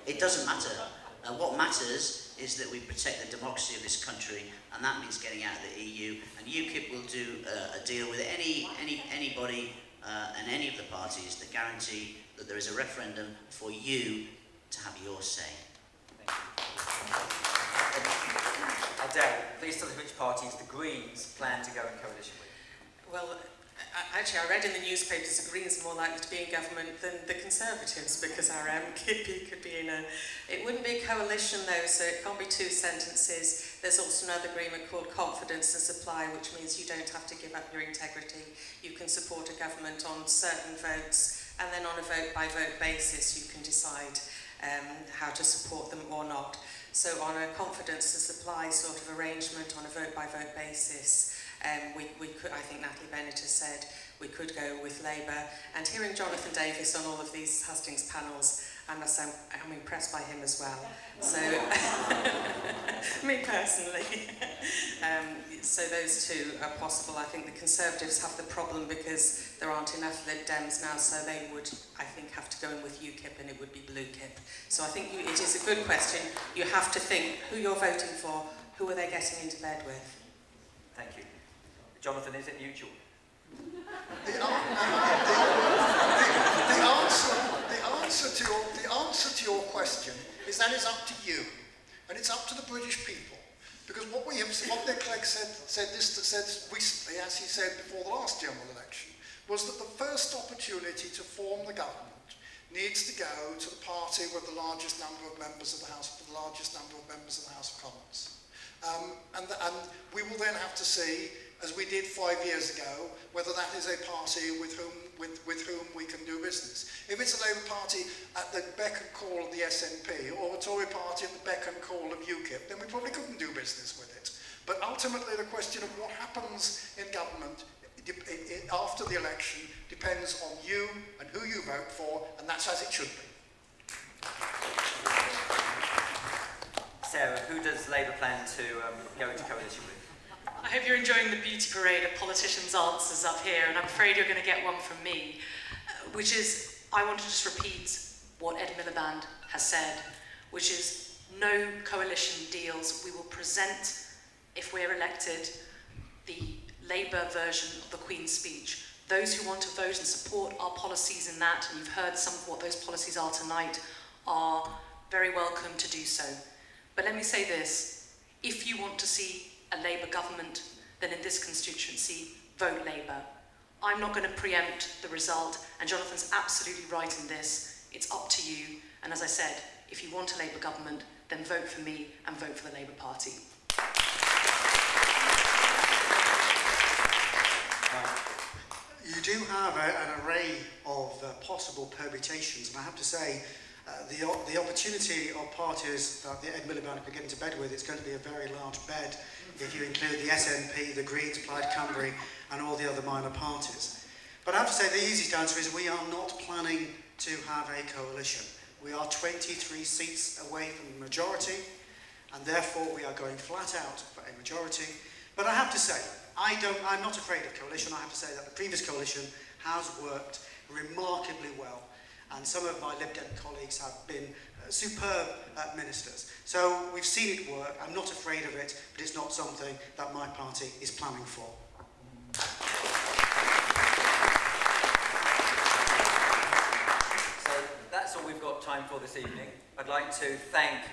It doesn't matter. What matters is that we protect the democracy of this country, and that means getting out of the EU. And UKIP will do a deal with anybody and any of the parties that guarantee that there is a referendum for you to have your say. Adele, please tell us which parties the Greens plan to go in coalition with. Well, actually, I read in the newspapers the Greens are more likely to be in government than the Conservatives, because our MKP could be in a... It wouldn't be a coalition, though, so it can't be two sentences. There's also another agreement called Confidence and Supply, which means you don't have to give up your integrity. You can support a government on certain votes, and then on a vote-by-vote basis, you can decide how to support them or not. So on a Confidence and Supply sort of arrangement, on a vote-by-vote basis, we could, I think Natalie Bennett has said, we could go with Labour. And hearing Jonathan Davies on all of these Hustings panels, I must say I'm impressed by him as well. So, me personally. So those two are possible. I think the Conservatives have the problem because there aren't enough Lib Dems now, so they would, I think, have to go in with UKIP, and it would be Blue KIP. So I think it is a good question. You have to think who you're voting for, who are they getting into bed with. Thank you. Jonathan, is it mutual? The answer to your question is that is up to you, and it's up to the British people. Because what Nick Clegg said recently, as he said before the last general election, was that the first opportunity to form the government needs to go to the party with the largest number of members of the House, the largest number of members of the House of Commons. And we will then have to see, as we did 5 years ago, whether that is a party with whom we can do business. If it's a Labour Party at the beck and call of the SNP, or a Tory party at the beck and call of UKIP, then we probably couldn't do business with it. But ultimately, the question of what happens in government after the election depends on you and who you vote for, and that's as it should be. Sarah, who does Labour plan to go into coalition with? I hope you're enjoying the beauty parade of politicians' answers up here, and I'm afraid you're going to get one from me, which is, I want to just repeat what Ed Miliband has said, which is no coalition deals. We will present, if we're elected, the Labour version of the Queen's speech. Those who want to vote and support our policies in that, and you've heard some of what those policies are tonight, are very welcome to do so. But let me say this, if you want to see a Labour government, then in this constituency, vote Labour. I'm not going to preempt the result, and Jonathan's absolutely right in this. It's up to you, and as I said, if you want a Labour government, then vote for me and vote for the Labour Party. You do have an array of possible permutations, and I have to say, the opportunity of parties that the Ed Miliband could get into bed with, it's going to be a very large bed if you include the SNP, the Greens, Plaid Cymru, and all the other minor parties. But I have to say the easiest answer is we are not planning to have a coalition. We are 23 seats away from the majority, and therefore we are going flat out for a majority. But I have to say, I'm not afraid of coalition. I have to say that the previous coalition has worked remarkably well, and some of my Lib Dem colleagues have been superb ministers. So we've seen it work. I'm not afraid of it, but it's not something that my party is planning for. So that's all we've got time for this evening. I'd like to thank,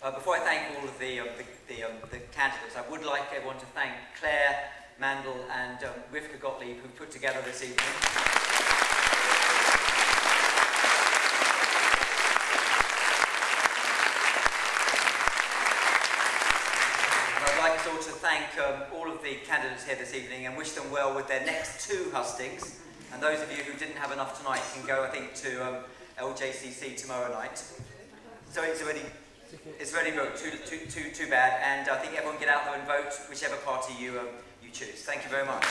before I thank all of the candidates, I would like everyone to thank Claire Mandel and Rivka Gottlieb, who put together this evening. To thank all of the candidates here this evening and wish them well with their next 2 hustings. And those of you who didn't have enough tonight can go, I think, to LJCC tomorrow night. So it's already voted, too bad. And I think everyone get out there and vote whichever party you choose. Thank you very much.